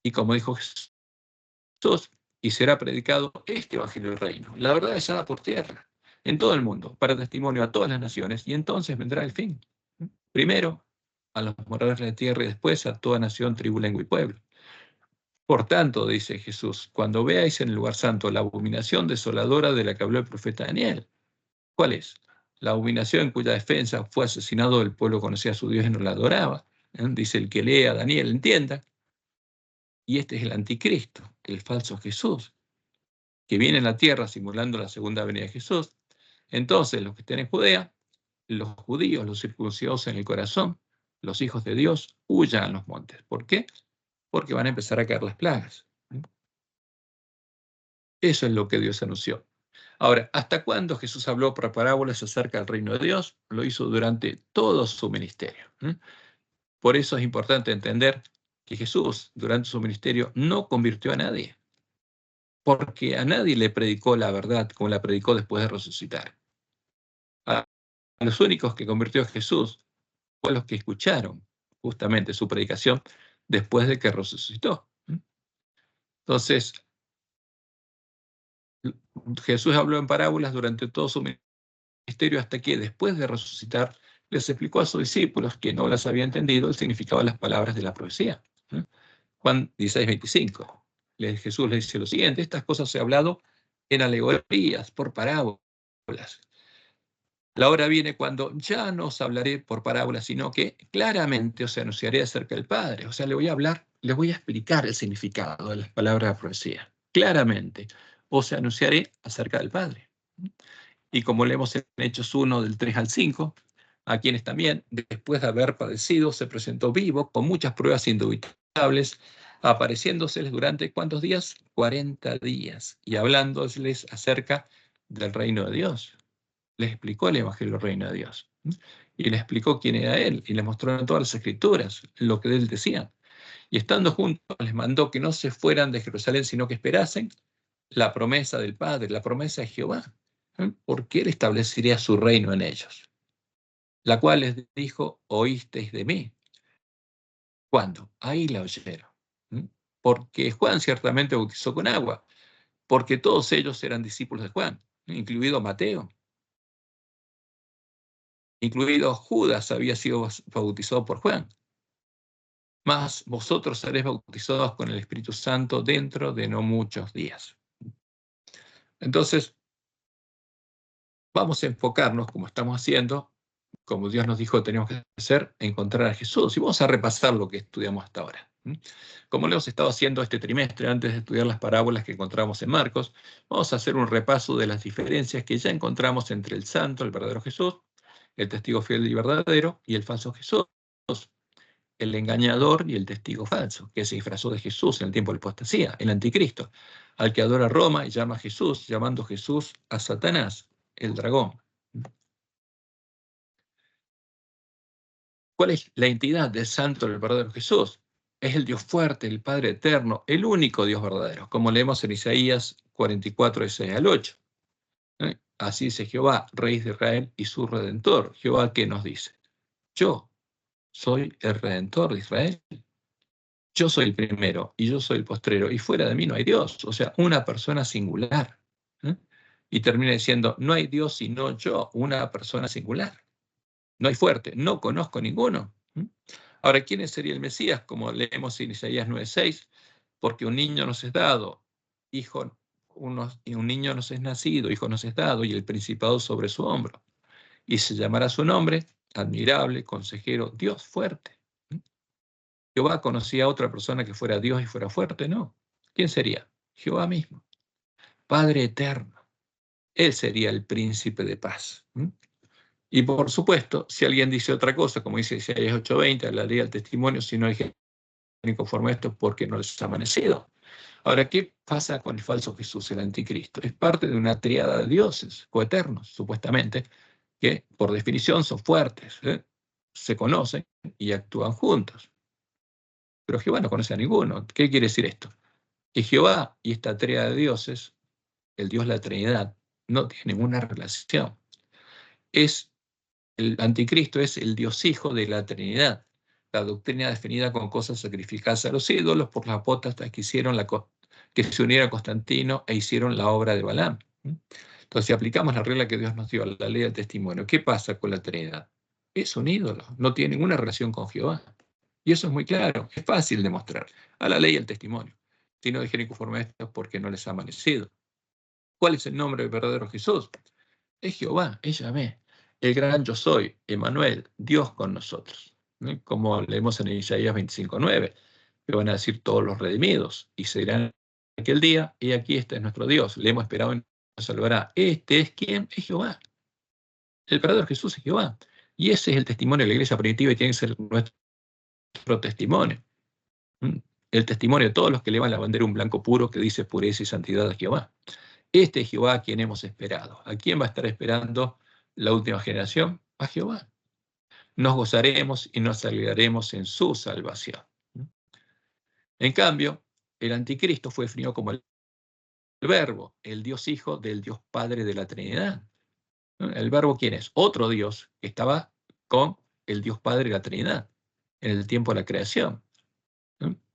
Speaker 1: Y como dijo Jesús, y será predicado este evangelio del reino, la verdad echada por tierra, en todo el mundo, para testimonio a todas las naciones, y entonces vendrá el fin. Primero a los moradores de la tierra y después a toda nación, tribu, lengua y pueblo. Por tanto, dice Jesús, cuando veáis en el lugar santo la abominación desoladora de la que habló el profeta Daniel. ¿Cuál es? La abominación en cuya defensa fue asesinado el pueblo, conocía a su Dios y no la adoraba. Dice el que lea Daniel, entienda. Y este es el anticristo, el falso Jesús, que viene en la tierra simulando la segunda venida de Jesús. Entonces, los que estén en Judea, los judíos, los circuncidados en el corazón, los hijos de Dios, huyan a los montes. ¿Por qué? Porque van a empezar a caer las plagas. Eso es lo que Dios anunció. Ahora, ¿hasta cuándo Jesús habló por parábolas acerca del reino de Dios? Lo hizo durante todo su ministerio. Por eso es importante entender que Jesús, durante su ministerio, no convirtió a nadie, porque a nadie le predicó la verdad como la predicó después de resucitar. A los únicos que convirtió a Jesús fue los que escucharon justamente su predicación después de que resucitó. Entonces, Jesús habló en parábolas durante todo su ministerio hasta que, después de resucitar, les explicó a sus discípulos que no las había entendido el significado de las palabras de la profecía. Juan 16:25. Jesús les dice lo siguiente: estas cosas he hablado en alegorías, por parábolas. La hora viene cuando ya no os hablaré por parábolas, sino que claramente os anunciaré acerca del Padre. O sea, les voy a explicar el significado de las palabras de la profecía. Claramente os anunciaré acerca del Padre. Y como leemos en Hechos 1, del 3 al 5, a quienes también, después de haber padecido, se presentó vivo, con muchas pruebas indubitables, apareciéndoseles durante ¿cuántos días? 40 días, y hablándoles acerca del reino de Dios. Les explicó el evangelio del reino de Dios, y les explicó quién era Él, y les mostró en todas las escrituras lo que Él decía. Y estando juntos, les mandó que no se fueran de Jerusalén, sino que esperasen la promesa del Padre, la promesa de Jehová, porque Él establecería su reino en ellos, la cual les dijo: oísteis de mí. ¿Cuándo? Ahí la oyeron. Porque Juan ciertamente bautizó con agua, porque todos ellos eran discípulos de Juan, incluido Mateo. Incluido Judas había sido bautizado por Juan. Mas vosotros seréis bautizados con el Espíritu Santo dentro de no muchos días. Entonces, vamos a enfocarnos, como estamos haciendo, como Dios nos dijo tenemos que hacer, encontrar a Jesús. Y vamos a repasar lo que estudiamos hasta ahora. Como lo hemos estado haciendo este trimestre, antes de estudiar las parábolas que encontramos en Marcos, vamos a hacer un repaso de las diferencias que ya encontramos entre el santo, el verdadero Jesús, el testigo fiel y verdadero, y el falso Jesús, el engañador y el testigo falso, que se disfrazó de Jesús en el tiempo de la apostasía, el anticristo, al que adora Roma y llama a Jesús, llamando Jesús a Satanás, el dragón. ¿Cuál es la identidad del santo, del verdadero Jesús? Es el Dios fuerte, el Padre eterno, el único Dios verdadero, como leemos en Isaías 44, 6 al 8. Así dice Jehová, Rey de Israel y su Redentor. Jehová, ¿qué nos dice? Yo soy el Redentor de Israel. Yo soy el primero y yo soy el postrero, y fuera de mí no hay Dios. O sea, una persona singular. Y termina diciendo: no hay Dios sino yo, una persona singular. No hay fuerte, no conozco ninguno. Ahora, ¿quién sería el Mesías? Como leemos en Isaías 9:6, porque un niño nos es dado, un niño nos es nacido, hijo nos es dado, y el principado sobre su hombro. Y se llamará su nombre admirable, consejero, Dios fuerte. Jehová conocía a otra persona que fuera Dios y fuera fuerte, ¿no? ¿Quién sería? Jehová mismo. Padre eterno. Él sería el príncipe de paz. Y por supuesto, si alguien dice otra cosa, como dice Isaías 8:20, hablaría el testimonio, si no hay gente conforme a esto, porque no les ha amanecido. Ahora, ¿qué pasa con el falso Jesús, el anticristo? Es parte de una triada de dioses coeternos, supuestamente, que por definición son fuertes, se conocen y actúan juntos. Pero Jehová no conoce a ninguno. ¿Qué quiere decir esto? Que Jehová y esta triada de dioses, el Dios de la Trinidad, no tienen ninguna relación. El anticristo es el Dios hijo de la Trinidad, la doctrina definida con cosas sacrificadas a los ídolos por las apóstatas que se unieron a Constantino e hicieron la obra de Balaam. Entonces, si aplicamos la regla que Dios nos dio, la ley del testimonio, ¿qué pasa con la Trinidad? Es un ídolo, no tiene ninguna relación con Jehová. Y eso es muy claro, es fácil de mostrar. A la ley y al testimonio. Si no dijeron conforme a esto es porque no les ha amanecido. ¿Cuál es el nombre del verdadero Jesús? Es Jehová, es Yahvé, el gran yo soy, Emmanuel, Dios con nosotros. Como leemos en Isaías 25:9, que van a decir todos los redimidos, y se dirán aquel día, y aquí este es nuestro Dios, le hemos esperado y nos salvará. Este es ¿quién? Es Jehová. El verdadero Jesús es Jehová. Y ese es el testimonio de la iglesia primitiva y tiene que ser nuestro testimonio. El testimonio de todos los que llevan la bandera un blanco puro que dice pureza y santidad de Jehová. Este es Jehová a quien hemos esperado. ¿A quién va a estar esperando la última generación? A Jehová. Nos gozaremos y nos alegraremos en su salvación. En cambio, el anticristo fue definido como el Verbo, el Dios Hijo del Dios Padre de la Trinidad. ¿El Verbo quién es? Otro Dios que estaba con el Dios Padre de la Trinidad en el tiempo de la creación.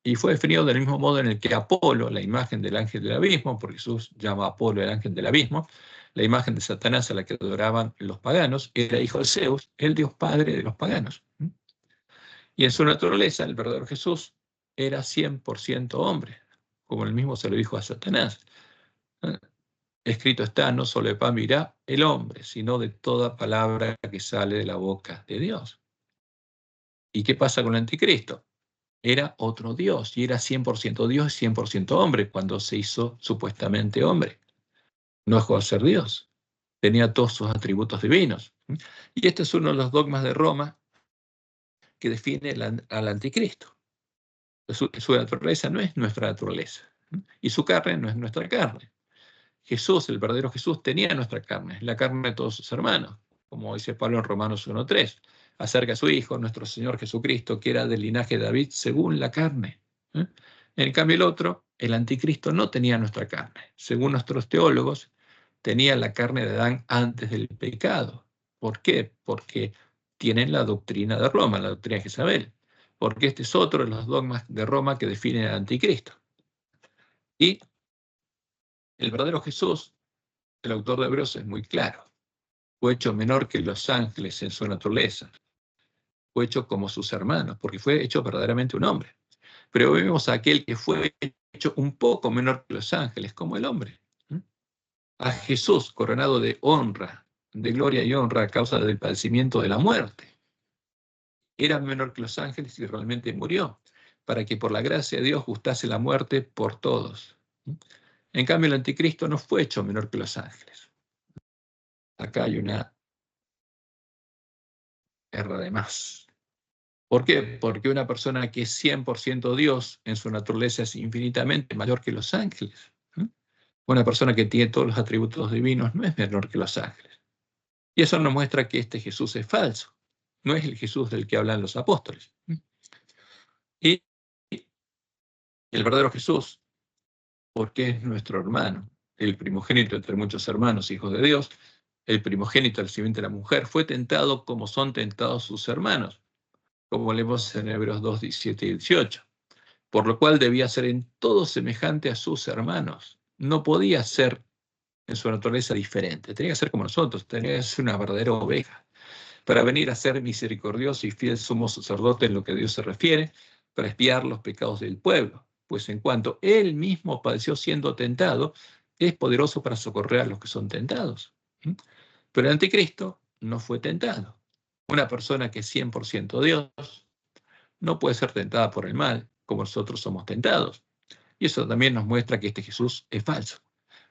Speaker 1: Y fue definido del mismo modo en el que Apolo, la imagen del ángel del abismo, porque Jesús llama a Apolo el ángel del abismo, la imagen de Satanás a la que adoraban los paganos, era hijo de Zeus, el Dios Padre de los paganos. Y en su naturaleza, el verdadero Jesús era 100% hombre, como él mismo se lo dijo a Satanás. Escrito está, no solo de pan vivirá el hombre, sino de toda palabra que sale de la boca de Dios. ¿Y qué pasa con el anticristo? Era otro Dios, y era 100% Dios y 100% hombre cuando se hizo supuestamente hombre. No dejó de ser Dios, tenía todos sus atributos divinos. Y este es uno de los dogmas de Roma que define al anticristo. Su naturaleza no es nuestra naturaleza, y su carne no es nuestra carne. Jesús, el verdadero Jesús, tenía nuestra carne, la carne de todos sus hermanos, como dice Pablo en Romanos 1:3, acerca de su Hijo, nuestro Señor Jesucristo, que era del linaje de David según la carne. En cambio, el otro, el anticristo, no tenía nuestra carne. Según nuestros teólogos, tenía la carne de Adán antes del pecado. ¿Por qué? Porque tienen la doctrina de Roma, la doctrina de Jezabel. Porque este es otro de los dogmas de Roma que definen al anticristo. Y el verdadero Jesús, el autor de Hebreos, es muy claro. Fue hecho menor que los ángeles en su naturaleza. Fue hecho como sus hermanos, porque fue hecho verdaderamente un hombre. Pero vemos a aquel que fue hecho un poco menor que los ángeles, como el hombre. A Jesús, coronado de honra, de gloria y honra a causa del padecimiento de la muerte. Era menor que los ángeles y realmente murió, para que por la gracia de Dios gustase la muerte por todos. En cambio, el anticristo no fue hecho menor que los ángeles. Acá hay una error de más. ¿Por qué? Porque una persona que es 100% Dios en su naturaleza es infinitamente mayor que los ángeles. Una persona que tiene todos los atributos divinos no es menor que los ángeles. Y eso nos muestra que este Jesús es falso. No es el Jesús del que hablan los apóstoles. Y el verdadero Jesús, porque es nuestro hermano, el primogénito entre muchos hermanos, hijos de Dios, el primogénito del simiente de la mujer, fue tentado como son tentados sus hermanos, como leemos en Hebreos 2, 17 y 18. Por lo cual debía ser en todo semejante a sus hermanos. No podía ser en su naturaleza diferente. Tenía que ser como nosotros, tenía que ser una verdadera oveja, para venir a ser misericordioso y fiel sumo sacerdote en lo que a Dios se refiere, para expiar los pecados del pueblo. Pues en cuanto él mismo padeció siendo tentado, es poderoso para socorrer a los que son tentados. Pero el anticristo no fue tentado. Una persona que es 100% Dios no puede ser tentada por el mal, como nosotros somos tentados. Y eso también nos muestra que este Jesús es falso.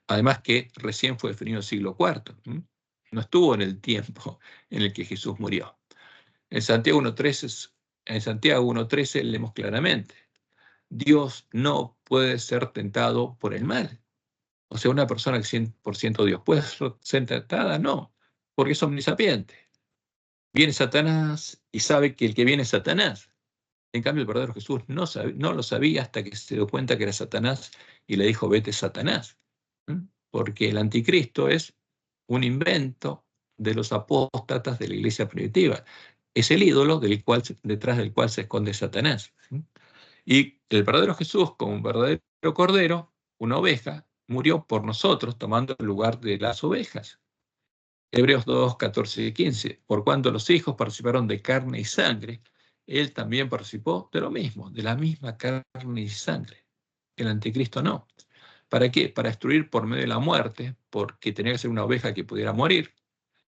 Speaker 1: Además que recién fue definido en el siglo IV. No estuvo en el tiempo en el que Jesús murió. En Santiago 1:13 leemos claramente, Dios no puede ser tentado por el mal. O sea, una persona que es 100% Dios, ¿puede ser tentada? No, porque es omnisapiente. Viene Satanás y sabe que el que viene es Satanás. En cambio, el verdadero Jesús no lo sabía hasta que se dio cuenta que era Satanás y le dijo, vete Satanás. Porque el anticristo es un invento de los apóstatas de la iglesia primitiva. Es el ídolo detrás del cual se esconde Satanás. Y el verdadero Jesús, como un verdadero cordero, una oveja, murió por nosotros tomando el lugar de las ovejas. Hebreos 2, 14 y 15. Por cuanto los hijos participaron de carne y sangre, él también participó de lo mismo, de la misma carne y sangre. El anticristo no. ¿Para qué? Para destruir por medio de la muerte, porque tenía que ser una oveja que pudiera morir.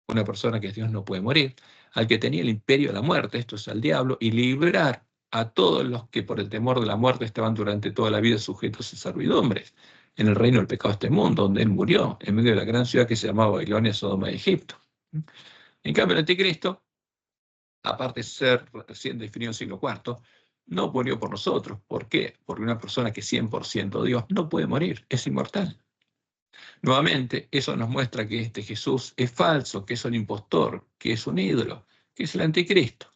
Speaker 1: Una persona que es Dios no puede morir. Al que tenía el imperio de la muerte, esto es al diablo, y librar a todos los que por el temor de la muerte estaban durante toda la vida sujetos a servidumbres en el reino del pecado de este mundo, donde él murió, en medio de la gran ciudad que se llamaba Babilonia, Sodoma y Egipto. En cambio, el anticristo, aparte de ser recién definido en el siglo IV, no murió por nosotros. ¿Por qué? Porque una persona que es 100% Dios no puede morir, es inmortal. Nuevamente, eso nos muestra que este Jesús es falso, que es un impostor, que es un ídolo, que es el anticristo.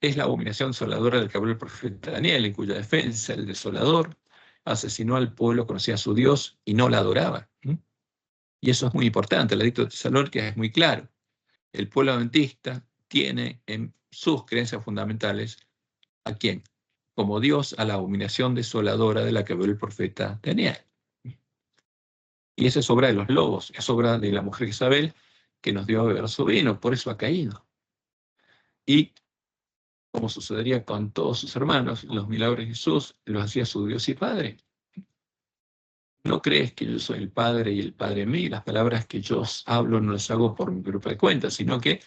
Speaker 1: es la abominación desoladora del que habló el profeta Daniel, en cuya defensa el desolador asesinó al pueblo, conocía a su Dios y no la adoraba. Y eso es muy importante. El edicto de Tesalónica es muy claro. El pueblo adventista tiene en sus creencias fundamentales ¿a quién? Como Dios, a la abominación desoladora de la que habló el profeta Daniel. Y esa es obra de los lobos, es obra de la mujer Isabel, que nos dio a beber su vino, por eso ha caído. Y como sucedería con todos sus hermanos, los milagros de Jesús los hacía su Dios y Padre. No crees que yo soy el Padre y el Padre en mí. Las palabras que yo os hablo no las hago por mi grupo de cuentas, sino que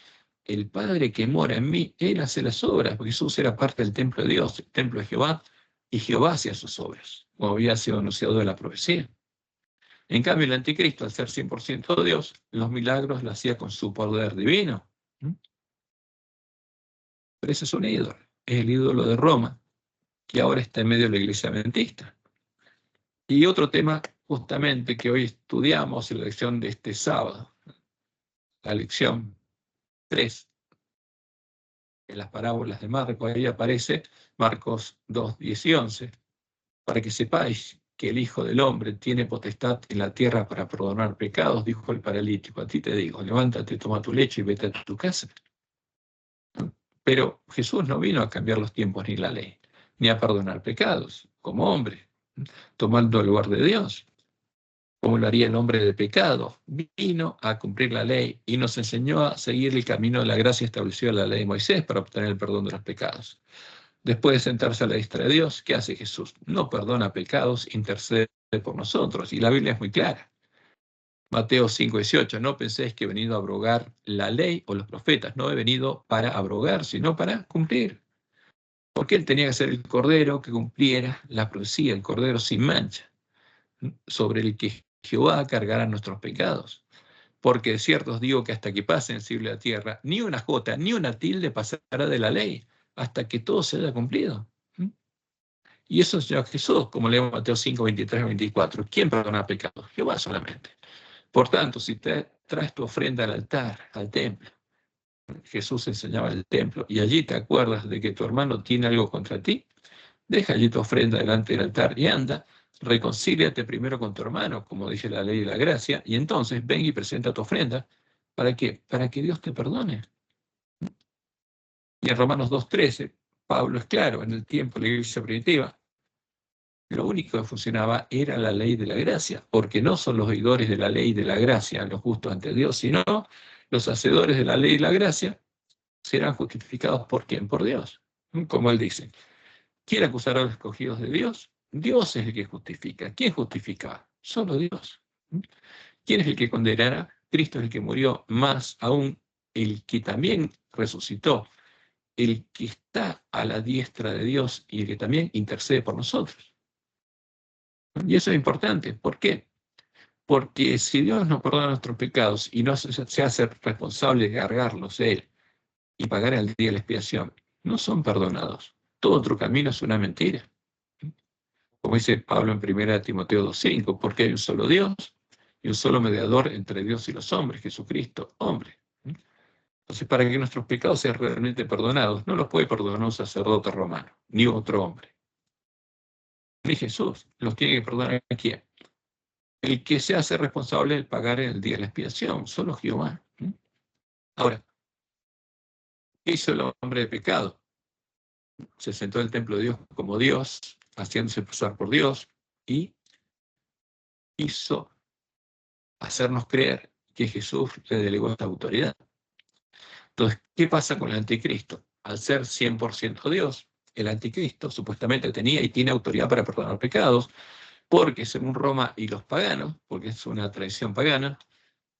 Speaker 1: el Padre que mora en mí, Él hace las obras, porque Jesús era parte del templo de Dios, el templo de Jehová, y Jehová hacía sus obras, como había sido anunciado en la profecía. En cambio, el anticristo, al ser 100% Dios, los milagros los hacía con su poder divino. Pero ese es un ídolo, es el ídolo de Roma, que ahora está en medio de la iglesia adventista. Y otro tema, justamente, que hoy estudiamos en la lección de este sábado, la lección 3, en las parábolas de Marcos, ahí aparece Marcos 2, 10 y 11, para que sepáis que el Hijo del Hombre tiene potestad en la tierra para perdonar pecados, dijo el paralítico. A ti te digo, levántate, toma tu lecho y vete a tu casa. Pero Jesús no vino a cambiar los tiempos ni la ley, ni a perdonar pecados, como hombre, tomando el lugar de Dios, como lo haría el hombre de pecado. Vino a cumplir la ley y nos enseñó a seguir el camino de la gracia establecido en la ley de Moisés para obtener el perdón de los pecados. Después de sentarse a la diestra de Dios, ¿qué hace Jesús? No perdona pecados, intercede por nosotros. Y la Biblia es muy clara. Mateo 5:18, no penséis que he venido a abrogar la ley o los profetas. No he venido para abrogar, sino para cumplir. Porque él tenía que ser el cordero que cumpliera la profecía, el cordero sin mancha, sobre el que Jehová cargará nuestros pecados. Porque de cierto os digo que hasta que pase el cielo y la tierra, ni una jota, ni una tilde pasará de la ley, hasta que todo se haya cumplido. Y eso es Señor Jesús, como leemos Mateo 5, 23, 24. ¿Quién perdona pecados? Jehová solamente. Por tanto, si te traes tu ofrenda al altar, al templo, Jesús enseñaba el templo, y allí te acuerdas de que tu hermano tiene algo contra ti, deja allí tu ofrenda delante del altar y anda, reconcíliate primero con tu hermano, como dice la ley de la gracia, y entonces ven y presenta tu ofrenda. ¿Para qué? Para que Dios te perdone. Y en Romanos 2:13, Pablo es claro, en el tiempo de la iglesia primitiva, lo único que funcionaba era la ley de la gracia, porque no son los oidores de la ley de la gracia los justos ante Dios, sino los hacedores de la ley de la gracia serán justificados ¿por quién? Por Dios. Como él dice, ¿quién acusará a los escogidos de Dios? Dios es el que justifica. ¿Quién justifica? Solo Dios. ¿Quién es el que condenará? Cristo es el que murió, más aún el que también resucitó, el que está a la diestra de Dios y el que también intercede por nosotros. Y eso es importante. ¿Por qué? Porque si Dios nos perdona nuestros pecados y no se hace responsable de cargarlos Él y pagar al día la expiación, no son perdonados. Todo otro camino es una mentira. Como dice Pablo en 1 Timoteo 2:5, porque hay un solo Dios y un solo mediador entre Dios y los hombres, Jesucristo, hombre. Entonces, para que nuestros pecados sean realmente perdonados, no los puede perdonar un sacerdote romano, ni otro hombre. Ni Jesús. Los tiene que perdonar a quién. El que se hace responsable de pagar en el día de la expiación, solo Jehová. Ahora, ¿qué hizo el hombre de pecado? Se sentó en el templo de Dios como Dios, haciéndose pasar por Dios, y hizo hacernos creer que Jesús le delegó esta autoridad. Entonces, ¿qué pasa con el anticristo? Al ser 100% Dios, el anticristo supuestamente tenía y tiene autoridad para perdonar pecados, porque según Roma y los paganos, porque es una tradición pagana,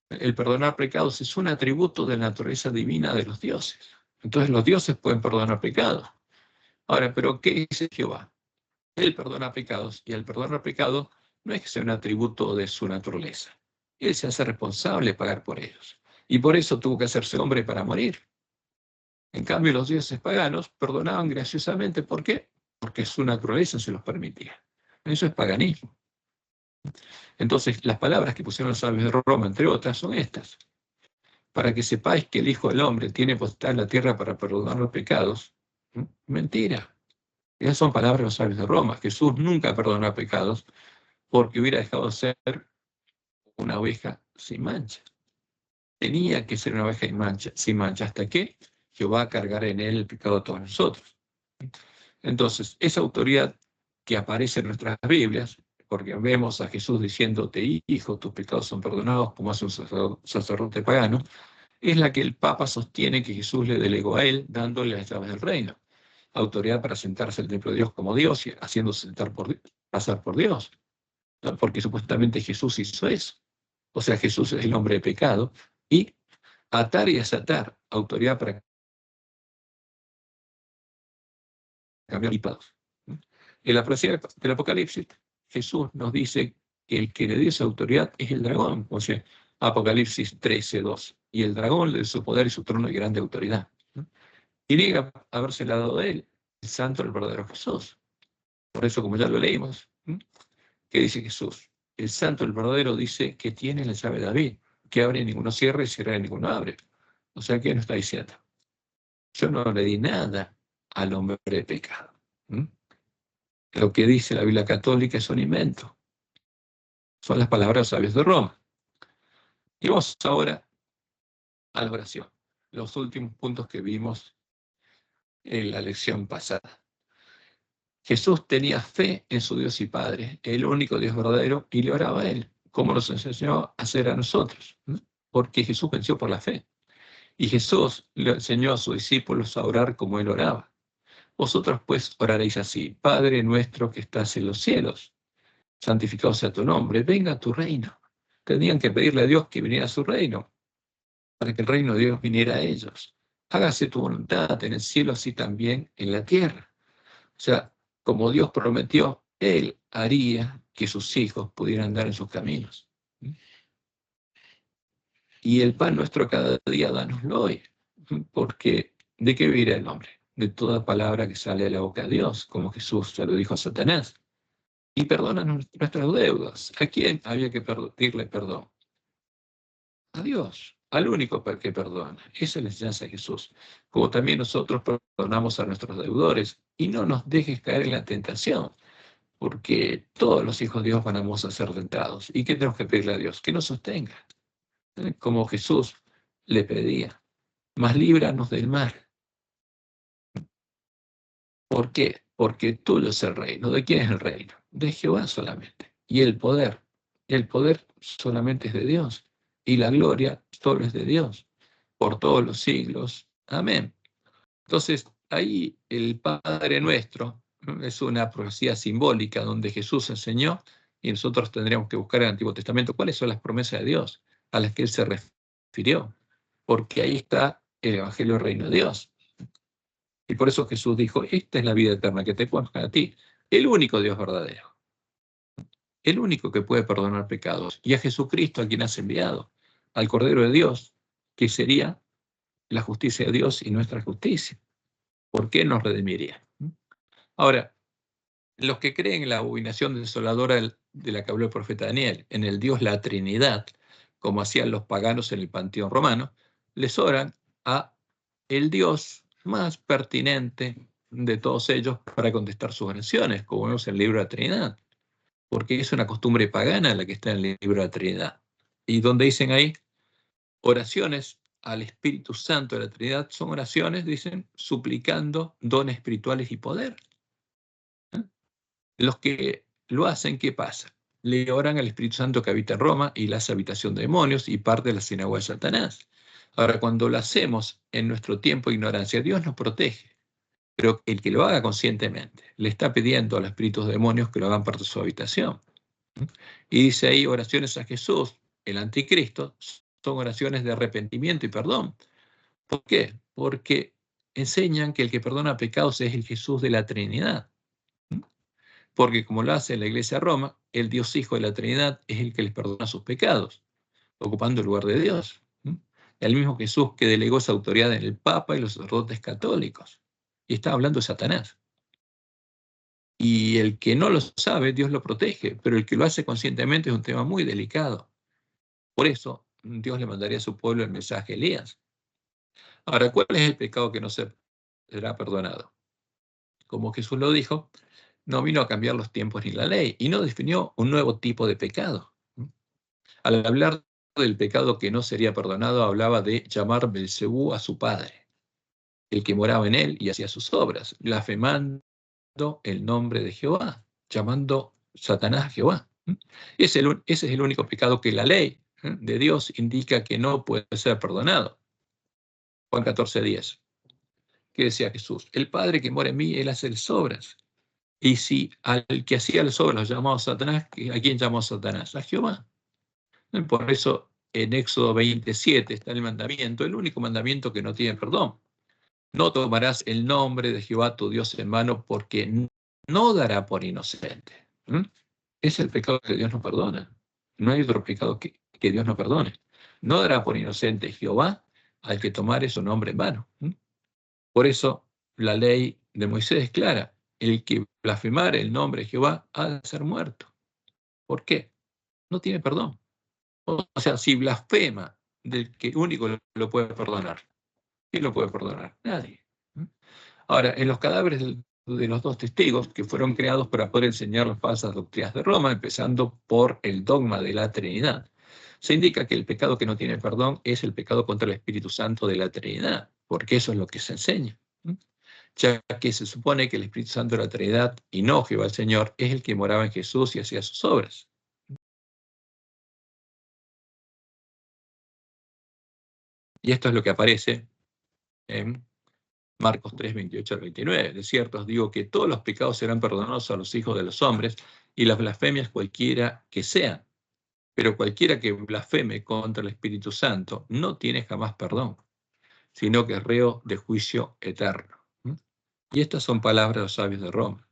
Speaker 1: el perdonar pecados es un atributo de la naturaleza divina de los dioses. Entonces los dioses pueden perdonar pecados. Ahora, ¿pero qué dice Jehová? Él perdona pecados, y al perdonar pecados no es que sea un atributo de su naturaleza. Él se hace responsable de pagar por ellos. Y por eso tuvo que hacerse hombre para morir. En cambio, los dioses paganos perdonaban graciosamente. ¿Por qué? Porque su naturaleza se los permitía. Eso es paganismo. Entonces, las palabras que pusieron los sabios de Roma, entre otras, son estas. Para que sepáis que el Hijo del Hombre tiene potestad en la tierra para perdonar los pecados, Mentira. Esas son palabras de los sabios de Roma. Jesús nunca perdonó pecados porque hubiera dejado de ser una oveja sin mancha. Tenía que ser una oveja sin mancha, hasta que Jehová cargara en él el pecado de todos nosotros. Entonces, esa autoridad que aparece en nuestras Biblias, porque vemos a Jesús diciéndote, hijo, tus pecados son perdonados, como hace un sacerdote pagano, es la que el Papa sostiene que Jesús le delegó a él, dándole las llaves del reino. Autoridad para sentarse en el templo de Dios como Dios y haciéndose pasar por Dios. ¿No? Porque supuestamente Jesús hizo eso. O sea, Jesús es el hombre de pecado. Y atar y desatar, autoridad para cambiar pecados. En la profecía del Apocalipsis, Jesús nos dice que el que le dio esa autoridad es el dragón. O sea, Apocalipsis 13:2. Y el dragón le dio su poder y su trono y grande autoridad. Y niega haberse dado de él, el santo, el verdadero Jesús. Por eso, como ya lo leímos, ¿qué dice Jesús? El santo, el verdadero, dice que tiene la llave de David, que abre y ninguno cierra y cierra y ninguno abre. O sea, ¿qué nos está diciendo? Yo no le di nada al hombre de pecado. Lo que dice la Biblia católica es un invento. Son las palabras de los sabios de Roma. Y vamos ahora a la oración. Los últimos puntos que vimos en la lección pasada. Jesús tenía fe en su Dios y Padre, el único Dios verdadero, y le oraba a Él, como nos enseñó a hacer a nosotros, porque Jesús venció por la fe. Y Jesús le enseñó a sus discípulos a orar como Él oraba. Vosotros pues oraréis así: Padre nuestro que estás en los cielos, santificado sea tu nombre, venga a tu reino. Tenían que pedirle a Dios que viniera a su reino, para que el reino de Dios viniera a ellos. Hágase tu voluntad en el cielo, así también en la tierra. O sea, como Dios prometió, Él haría que sus hijos pudieran andar en sus caminos. Y el pan nuestro cada día, dánoslo hoy. Porque, ¿de qué vivirá el hombre? De toda palabra que sale de la boca de Dios, como Jesús ya lo dijo a Satanás. Y perdona nuestras deudas. ¿A quién había que pedirle perdón? A Dios, al único que perdona. Esa es la enseñanza de Jesús. Como también nosotros perdonamos a nuestros deudores. Y no nos dejes caer en la tentación, porque todos los hijos de Dios vamos a ser tentados. ¿Y qué tenemos que pedirle a Dios? Que nos sostenga, como Jesús le pedía. Mas líbranos del mal. ¿Por qué? Porque tuyo es el reino. ¿De quién es el reino? De Jehová solamente. Y el poder solamente es de Dios. Y la gloria solo es de Dios, por todos los siglos. Amén. Entonces, ahí el Padre Nuestro es una profecía simbólica donde Jesús enseñó, y nosotros tendríamos que buscar en el Antiguo Testamento cuáles son las promesas de Dios a las que Él se refirió, porque ahí está el Evangelio del Reino de Dios. Y por eso Jesús dijo: esta es la vida eterna, que te conozcan a ti, el único Dios verdadero, el único que puede perdonar pecados, y a Jesucristo, a quien has enviado, al Cordero de Dios, que sería la justicia de Dios y nuestra justicia. ¿Por qué nos redimiría? Ahora, los que creen en la abominación desoladora de la que habló el profeta Daniel, en el Dios la Trinidad, como hacían los paganos en el panteón romano, les oran a el Dios más pertinente de todos ellos para contestar sus oraciones, como vemos en el libro de la Trinidad, porque es una costumbre pagana la que está en el libro de la Trinidad. Y donde dicen ahí, oraciones al Espíritu Santo de la Trinidad, son oraciones, dicen, suplicando dones espirituales y poder. Los que lo hacen, ¿qué pasa? Le oran al Espíritu Santo que habita en Roma y la hace habitación de demonios y parte de la sinagoga de Satanás. Ahora, cuando lo hacemos en nuestro tiempo de ignorancia, Dios nos protege. Pero el que lo haga conscientemente le está pidiendo a los espíritus de demonios que lo hagan parte de su habitación. Y dice ahí, oraciones a Jesús, el anticristo, son oraciones de arrepentimiento y perdón. ¿Por qué? Porque enseñan que el que perdona pecados es el Jesús de la Trinidad. Porque como lo hace la Iglesia de Roma, el Dios Hijo de la Trinidad es el que les perdona sus pecados, ocupando el lugar de Dios. El mismo Jesús que delegó esa autoridad en el Papa y los sacerdotes católicos. Y está hablando de Satanás. Y el que no lo sabe, Dios lo protege, pero el que lo hace conscientemente es un tema muy delicado. Por eso, Dios le mandaría a su pueblo el mensaje de Elías. Ahora, ¿cuál es el pecado que no será perdonado? como Jesús lo dijo, no vino a cambiar los tiempos ni la ley, y no definió un nuevo tipo de pecado. Al hablar del pecado que no sería perdonado, hablaba de llamar Belcebú a su padre, el que moraba en él y hacía sus obras, blasfemando el nombre de Jehová, llamando Satanás a Jehová. Ese es el único pecado que la ley de Dios indica que no puede ser perdonado. Juan 14:10. ¿Qué decía Jesús? El Padre que mora en mí, él hace las obras. Y si al que hacía las obras lo llamaba Satanás, ¿a quién llamó Satanás? A Jehová. Por eso en Éxodo 27 está el mandamiento, el único mandamiento que no tiene perdón. No tomarás el nombre de Jehová tu Dios en vano, porque no dará por inocente. Es el pecado que Dios no perdona. No hay otro pecado que Dios no perdone. No dará por inocente Jehová al que tomare su nombre en vano. Por eso la ley de Moisés es clara. El que blasfemare el nombre de Jehová ha de ser muerto. ¿Por qué? No tiene perdón. O sea, si blasfema del que único lo puede perdonar, ¿quién lo puede perdonar? Nadie. Ahora, en los cadáveres de los dos testigos que fueron creados para poder enseñar las falsas doctrinas de Roma, empezando por el dogma de la Trinidad, se indica que el pecado que no tiene perdón es el pecado contra el Espíritu Santo de la Trinidad, porque eso es lo que se enseña. Ya que se supone que el Espíritu Santo de la Trinidad, y no Jehová el Señor, es el que moraba en Jesús y hacía sus obras. Y esto es lo que aparece en Marcos 3, 28 al 29. De cierto os digo que todos los pecados serán perdonados a los hijos de los hombres y las blasfemias cualquiera que sean. Pero cualquiera que blasfeme contra el Espíritu Santo no tiene jamás perdón, sino que es reo de juicio eterno. Y estas son palabras de los sabios de Roma.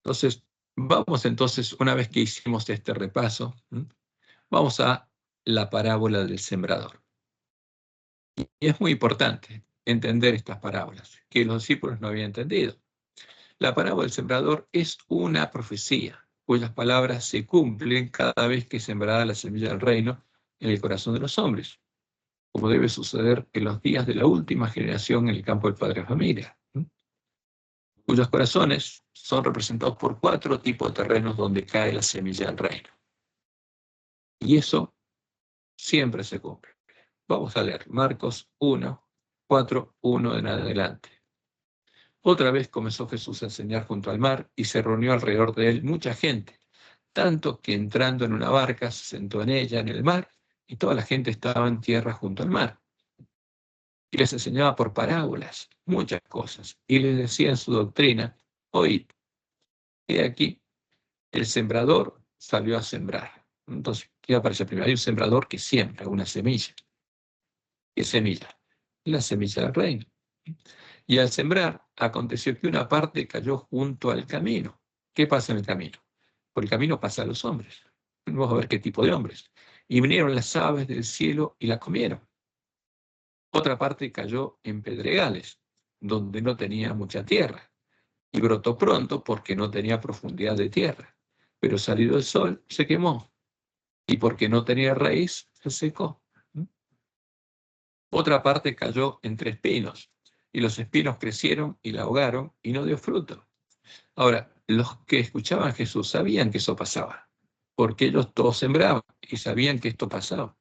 Speaker 1: Entonces, una vez que hicimos este repaso, vamos a la parábola del sembrador. Y es muy importante entender estas parábolas, que los discípulos no habían entendido. La parábola del sembrador es una profecía, cuyas palabras se cumplen cada vez que es sembrada la semilla del reino en el corazón de los hombres, como debe suceder en los días de la última generación en el campo del padre de familia, cuyos corazones son representados por 4 tipos de terrenos donde cae la semilla del reino. Y eso siempre se cumple. Vamos a leer Marcos 1, 4, 1 en adelante. Otra vez comenzó Jesús a enseñar junto al mar y se reunió alrededor de él mucha gente, tanto que entrando en una barca se sentó en ella en el mar y toda la gente estaba en tierra junto al mar. Y les enseñaba por parábolas muchas cosas y les decía en su doctrina: oíd, he aquí, el sembrador salió a sembrar. Entonces, ¿qué aparece primero? Hay un sembrador que siembra una semilla. ¿Qué semilla? La semilla del reino. Y al sembrar, aconteció que una parte cayó junto al camino. ¿Qué pasa en el camino? Por el camino pasan los hombres. Vamos a ver qué tipo de hombres. Y vinieron las aves del cielo y la comieron. Otra parte cayó en pedregales, donde no tenía mucha tierra. Y brotó pronto porque no tenía profundidad de tierra. Pero salido el sol, se quemó. Y porque no tenía raíz, se secó. Otra parte cayó entre espinos, y los espinos crecieron y la ahogaron y no dio fruto. Ahora, los que escuchaban a Jesús sabían que eso pasaba, porque ellos todos sembraban y sabían que esto pasaba.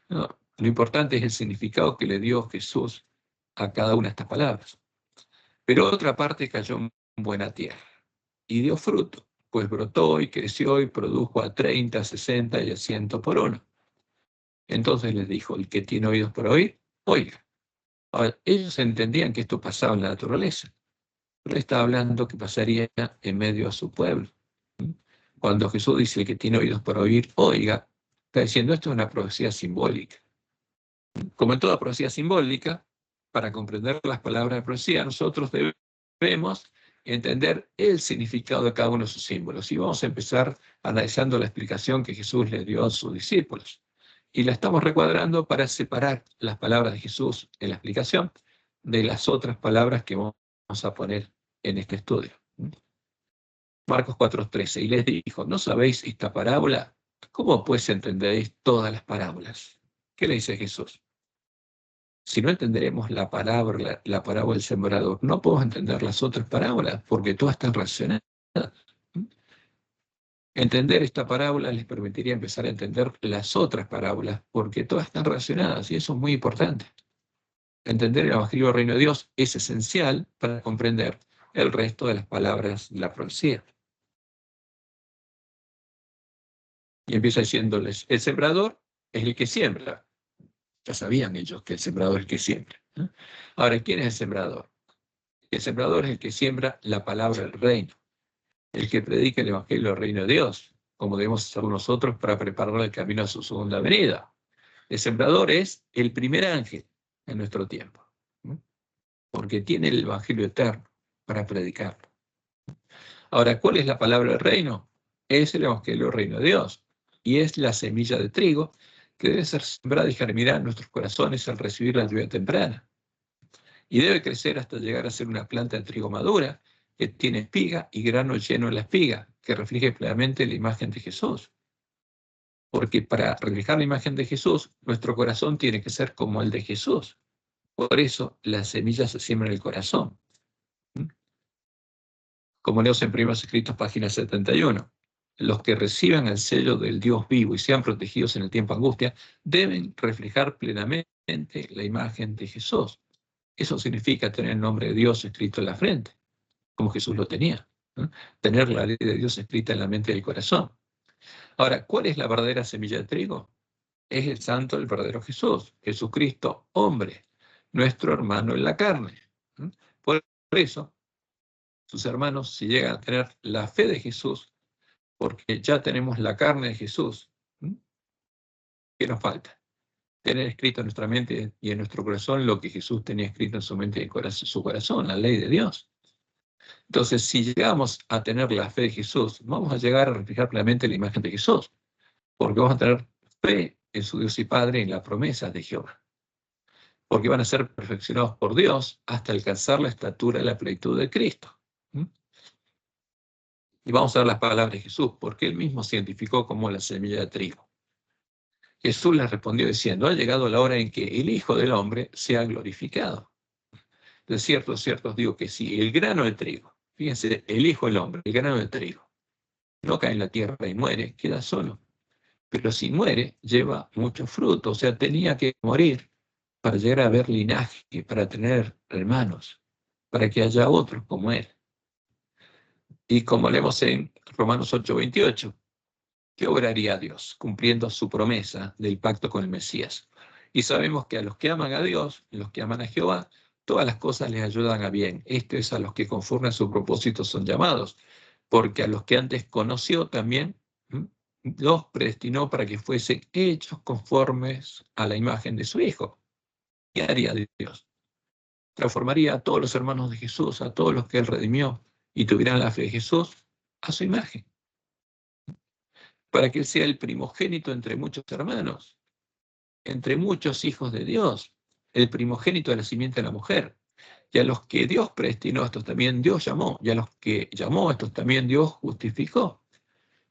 Speaker 1: No, lo importante es el significado que le dio Jesús a cada una de estas palabras. Pero otra parte cayó en buena tierra y dio fruto, pues brotó y creció y produjo a 30, 60 y a 100 por uno. Entonces les dijo: el que tiene oídos para oír, oiga. Ahora, ellos entendían que esto pasaba en la naturaleza, pero él estaba hablando que pasaría en medio a su pueblo. Cuando Jesús dice: el que tiene oídos para oír, oiga, está diciendo esto es una profecía simbólica. Como en toda profecía simbólica, para comprender las palabras de profecía, nosotros debemos entender el significado de cada uno de sus símbolos. Y vamos a empezar analizando la explicación que Jesús le dio a sus discípulos. Y la estamos recuadrando para separar las palabras de Jesús en la explicación de las otras palabras que vamos a poner en este estudio. Marcos 4:13, y les dijo: ¿no sabéis esta parábola? ¿Cómo pues entendéis todas las parábolas? ¿Qué le dice Jesús? Si no entenderemos la parábola del sembrador, no podemos entender las otras parábolas, porque todas están relacionadas. Entender esta parábola les permitiría empezar a entender las otras parábolas, porque todas están relacionadas, y eso es muy importante. Entender el Evangelio del Reino de Dios es esencial para comprender el resto de las palabras de la profecía. Y empieza diciéndoles, el sembrador es el que siembra. Ya sabían ellos que el sembrador es el que siembra, ¿no? Ahora, ¿quién es el sembrador? El sembrador es el que siembra la palabra del reino, el que predica el Evangelio del Reino de Dios, como debemos hacer nosotros para preparar el camino a su segunda venida. El sembrador es el primer ángel en nuestro tiempo, ¿no? Porque tiene el Evangelio eterno para predicarlo. Ahora, ¿cuál es la palabra del reino? Es el Evangelio del Reino de Dios, y es la semilla de trigo que debe ser sembrada y germinar en nuestros corazones al recibir la lluvia temprana. Y debe crecer hasta llegar a ser una planta de trigo madura que tiene espiga y grano lleno en la espiga, que refleje plenamente la imagen de Jesús. Porque para reflejar la imagen de Jesús, nuestro corazón tiene que ser como el de Jesús. Por eso la semilla se siembra en el corazón. Como leemos en Primeros Escritos, página 71. Los que reciban el sello del Dios vivo y sean protegidos en el tiempo de angustia, deben reflejar plenamente la imagen de Jesús. Eso significa tener el nombre de Dios escrito en la frente, como Jesús lo tenía, ¿no? Tener la ley de Dios escrita en la mente y el corazón. Ahora, ¿cuál es la verdadera semilla de trigo? Es el santo, el verdadero Jesús, Jesucristo, hombre, nuestro hermano en la carne. Por eso, sus hermanos, si llegan a tener la fe de Jesús, porque ya tenemos la carne de Jesús, ¿qué nos falta? Tener escrito en nuestra mente y en nuestro corazón lo que Jesús tenía escrito en su mente y en su corazón, la ley de Dios. Entonces, si llegamos a tener la fe de Jesús, vamos a llegar a reflejar plenamente la imagen de Jesús, porque vamos a tener fe en su Dios y Padre y en la promesa de Jehová. Porque van a ser perfeccionados por Dios hasta alcanzar la estatura de la plenitud de Cristo. Y vamos a ver las palabras de Jesús, porque él mismo se identificó como la semilla de trigo. Jesús les respondió diciendo, ha llegado la hora en que el Hijo del Hombre sea glorificado. De cierto, os digo que si el grano de trigo, fíjense, el Hijo del Hombre, el grano de trigo, no cae en la tierra y muere, queda solo. Pero si muere, lleva mucho fruto. O sea, tenía que morir para llegar a ver linaje, para tener hermanos, para que haya otros como él. Y como leemos en Romanos 8:28, ¿qué obraría Dios? Cumpliendo su promesa del pacto con el Mesías. Y sabemos que a los que aman a Dios, los que aman a Jehová, todas las cosas les ayudan a bien. Esto es a los que conforme a su propósito son llamados, porque a los que antes conoció también los predestinó para que fuesen hechos conformes a la imagen de su Hijo. ¿Qué haría Dios? Transformaría a todos los hermanos de Jesús, a todos los que él redimió y tuvieran la fe de Jesús, a su imagen, para que él sea el primogénito entre muchos hermanos, entre muchos hijos de Dios, el primogénito de la simiente de la mujer. Y a los que Dios predestinó, a estos también Dios llamó, y a los que llamó, a estos también Dios justificó,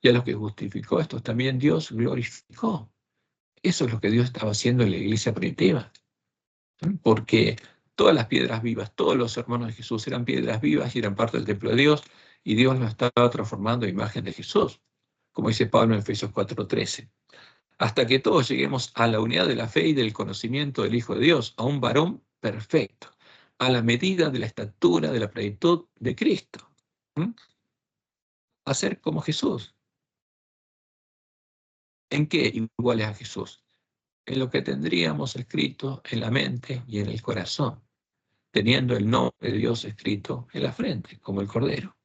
Speaker 1: y a los que justificó, a estos también Dios glorificó. Eso es lo que Dios estaba haciendo en la iglesia primitiva, porque todas las piedras vivas, todos los hermanos de Jesús eran piedras vivas y eran parte del templo de Dios, y Dios lo estaba transformando en imagen de Jesús, como dice Pablo en Efesios 4:13. Hasta que todos lleguemos a la unidad de la fe y del conocimiento del Hijo de Dios, a un varón perfecto, a la medida de la estatura de la plenitud de Cristo. A ser como Jesús. ¿En qué iguales a Jesús? En lo que tendríamos escrito en la mente y en el corazón, teniendo el nombre de Dios escrito en la frente, como el Cordero.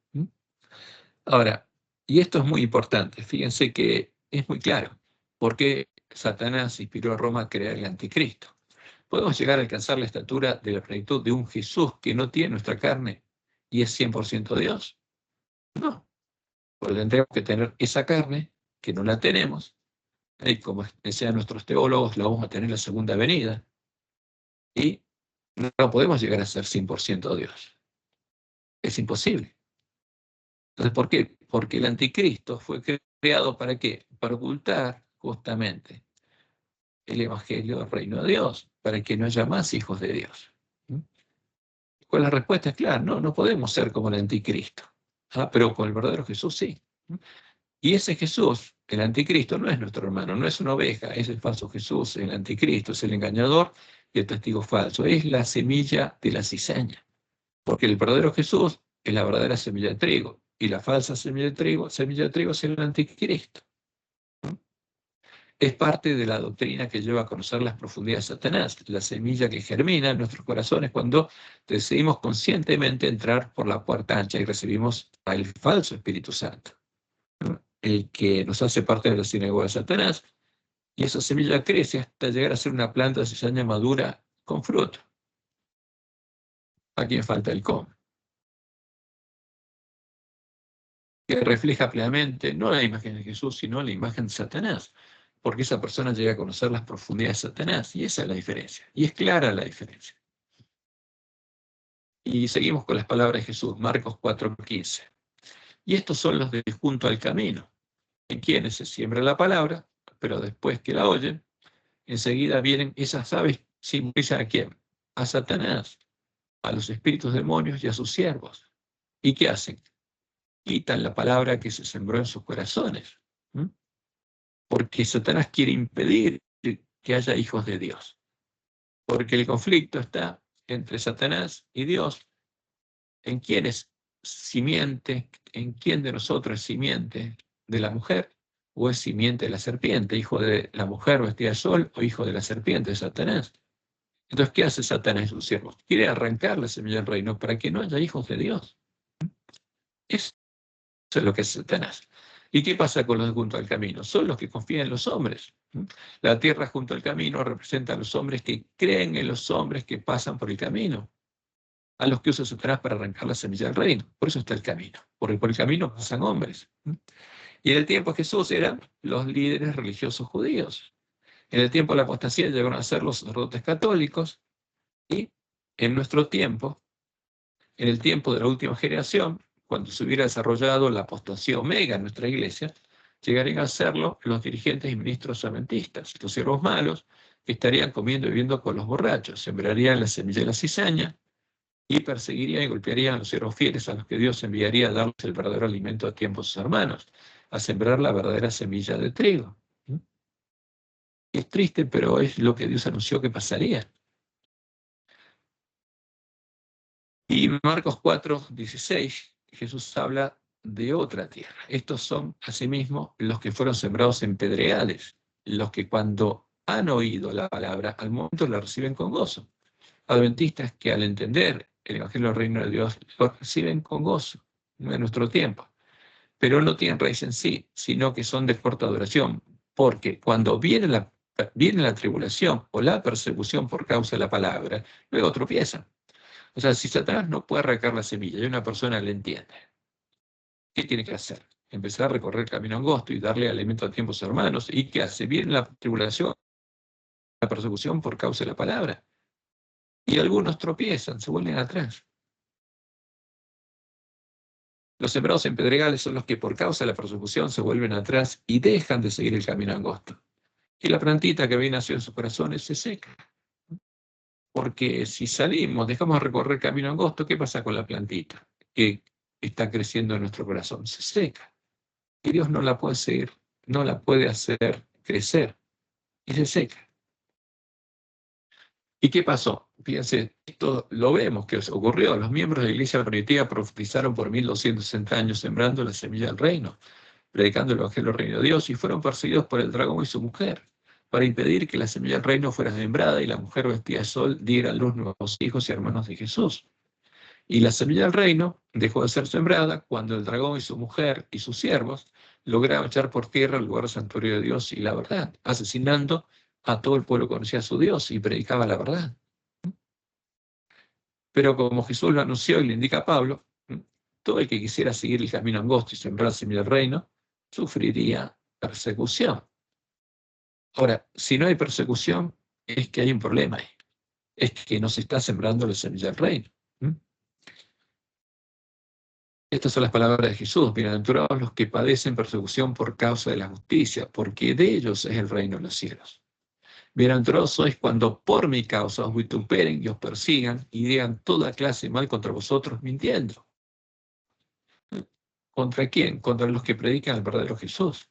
Speaker 1: Ahora, y esto es muy importante, fíjense que es muy claro, porque Satanás inspiró a Roma a crear el anticristo. ¿Podemos llegar a alcanzar la estatura de la plenitud de un Jesús que no tiene nuestra carne y es 100% Dios? No, porque tendremos que tener esa carne, que no la tenemos, y como decían nuestros teólogos, la vamos a tener en la segunda venida, y no podemos llegar a ser 100% Dios. Es imposible. Entonces, ¿por qué? Porque el anticristo fue creado ¿para qué? Para ocultar justamente el Evangelio del Reino de Dios, para que no haya más hijos de Dios. Pues la respuesta es clara, no podemos ser como el anticristo, pero con el verdadero Jesús sí. Y ese Jesús, el anticristo, no es nuestro hermano, no es una oveja, es el falso Jesús, el anticristo, es el engañador y el testigo falso, es la semilla de la cizaña, porque el verdadero Jesús es la verdadera semilla de trigo, y la falsa semilla de trigo es el anticristo. Es parte de la doctrina que lleva a conocer las profundidades de Satanás, la semilla que germina en nuestros corazones cuando decidimos conscientemente entrar por la puerta ancha y recibimos al falso Espíritu Santo, ¿no? El que nos hace parte de la sinagoga de Satanás, y esa semilla crece hasta llegar a ser una planta de cizaña madura con fruto. Aquí me falta el cómo, que refleja plenamente no la imagen de Jesús, sino la imagen de Satanás, porque esa persona llega a conocer las profundidades de Satanás, y esa es la diferencia, y es clara la diferencia. Y seguimos con las palabras de Jesús, Marcos 4:15. Y estos son los de junto al camino, en quienes se siembra la palabra, pero después que la oyen, enseguida vienen esas aves, simbolizan a quién, a Satanás, a los espíritus demonios y a sus siervos. ¿Y qué hacen? Quitan la palabra que se sembró en sus corazones, ¿m? Porque Satanás quiere impedir que haya hijos de Dios, porque el conflicto está entre Satanás y Dios, en quién es simiente, en quién de nosotros es simiente de la mujer, o es simiente de la serpiente, hijo de la mujer vestida de sol, o hijo de la serpiente de Satanás. Entonces, ¿qué hace Satanás y sus siervos? Quiere arrancar la semilla del reino para que no haya hijos de Dios. Eso es lo que es Satanás. ¿Y qué pasa con los de junto al camino? Son los que confían en los hombres. La tierra junto al camino representa a los hombres que creen en los hombres que pasan por el camino, a los que usa Satanás para arrancar la semilla del reino. Por eso está el camino, porque por el camino pasan hombres. Y en el tiempo de Jesús eran los líderes religiosos judíos. En el tiempo de la apostasía llegaron a ser los sacerdotes católicos, y en nuestro tiempo, en el tiempo de la última generación, cuando se hubiera desarrollado la apostasía omega en nuestra iglesia, llegarían a serlo los dirigentes y ministros adventistas, los siervos malos, que estarían comiendo y bebiendo con los borrachos, sembrarían la semilla de la cizaña, y perseguirían y golpearían a los siervos fieles a los que Dios enviaría a darles el verdadero alimento a tiempo a sus hermanos, a sembrar la verdadera semilla de trigo. Es triste, pero es lo que Dios anunció que pasaría. Y Marcos 4:16, Jesús habla de otra tierra. Estos son, asimismo, los que fueron sembrados en pedregales, los que cuando han oído la palabra, al momento la reciben con gozo. Adventistas que al entender el Evangelio del Reino de Dios, lo reciben con gozo, no en nuestro tiempo, pero no tienen raíz en sí, sino que son de corta duración, porque cuando viene la tribulación o la persecución por causa de la palabra, luego tropiezan. O sea, si Satanás no puede arrancar la semilla y una persona le entiende, ¿qué tiene que hacer? Empezar a recorrer el camino angosto y darle alimento a tiempos hermanos. ¿Y qué hace? Viene la tribulación, la persecución por causa de la palabra. Y algunos tropiezan, se vuelven atrás. Los sembrados en pedregales son los que por causa de la persecución se vuelven atrás y dejan de seguir el camino angosto. Y la plantita que había nacido en sus corazones se seca. Porque si salimos, dejamos de recorrer el camino angosto, ¿qué pasa con la plantita que está creciendo en nuestro corazón? Se seca. Y Dios no la puede seguir, no la puede hacer crecer. Y se seca. ¿Y qué pasó? Fíjense, esto lo vemos que ocurrió. Los miembros de la iglesia primitiva profetizaron por 1260 años sembrando la semilla del reino, predicando el evangelio del reino de Dios, y fueron perseguidos por el dragón y su mujer, para impedir que la semilla del reino fuera sembrada y la mujer vestida de sol diera a luz nuevos hijos y hermanos de Jesús. Y la semilla del reino dejó de ser sembrada cuando el dragón y su mujer y sus siervos lograron echar por tierra el lugar santuario de Dios y la verdad, asesinando a todo el pueblo que conocía a su Dios y predicaba la verdad. Pero como Jesús lo anunció y le indica a Pablo, todo el que quisiera seguir el camino angosto y sembrar la semilla del reino, sufriría persecución. Ahora, si no hay persecución, es que hay un problema ahí. Es que no se está sembrando la semilla del reino. Estas son las palabras de Jesús: bienaventurados los que padecen persecución por causa de la justicia, porque de ellos es el reino de los cielos. Bienaventurados sois cuando por mi causa os vituperen y os persigan y digan toda clase de mal contra vosotros mintiendo. ¿Contra quién? Contra los que predican el verdadero Jesús.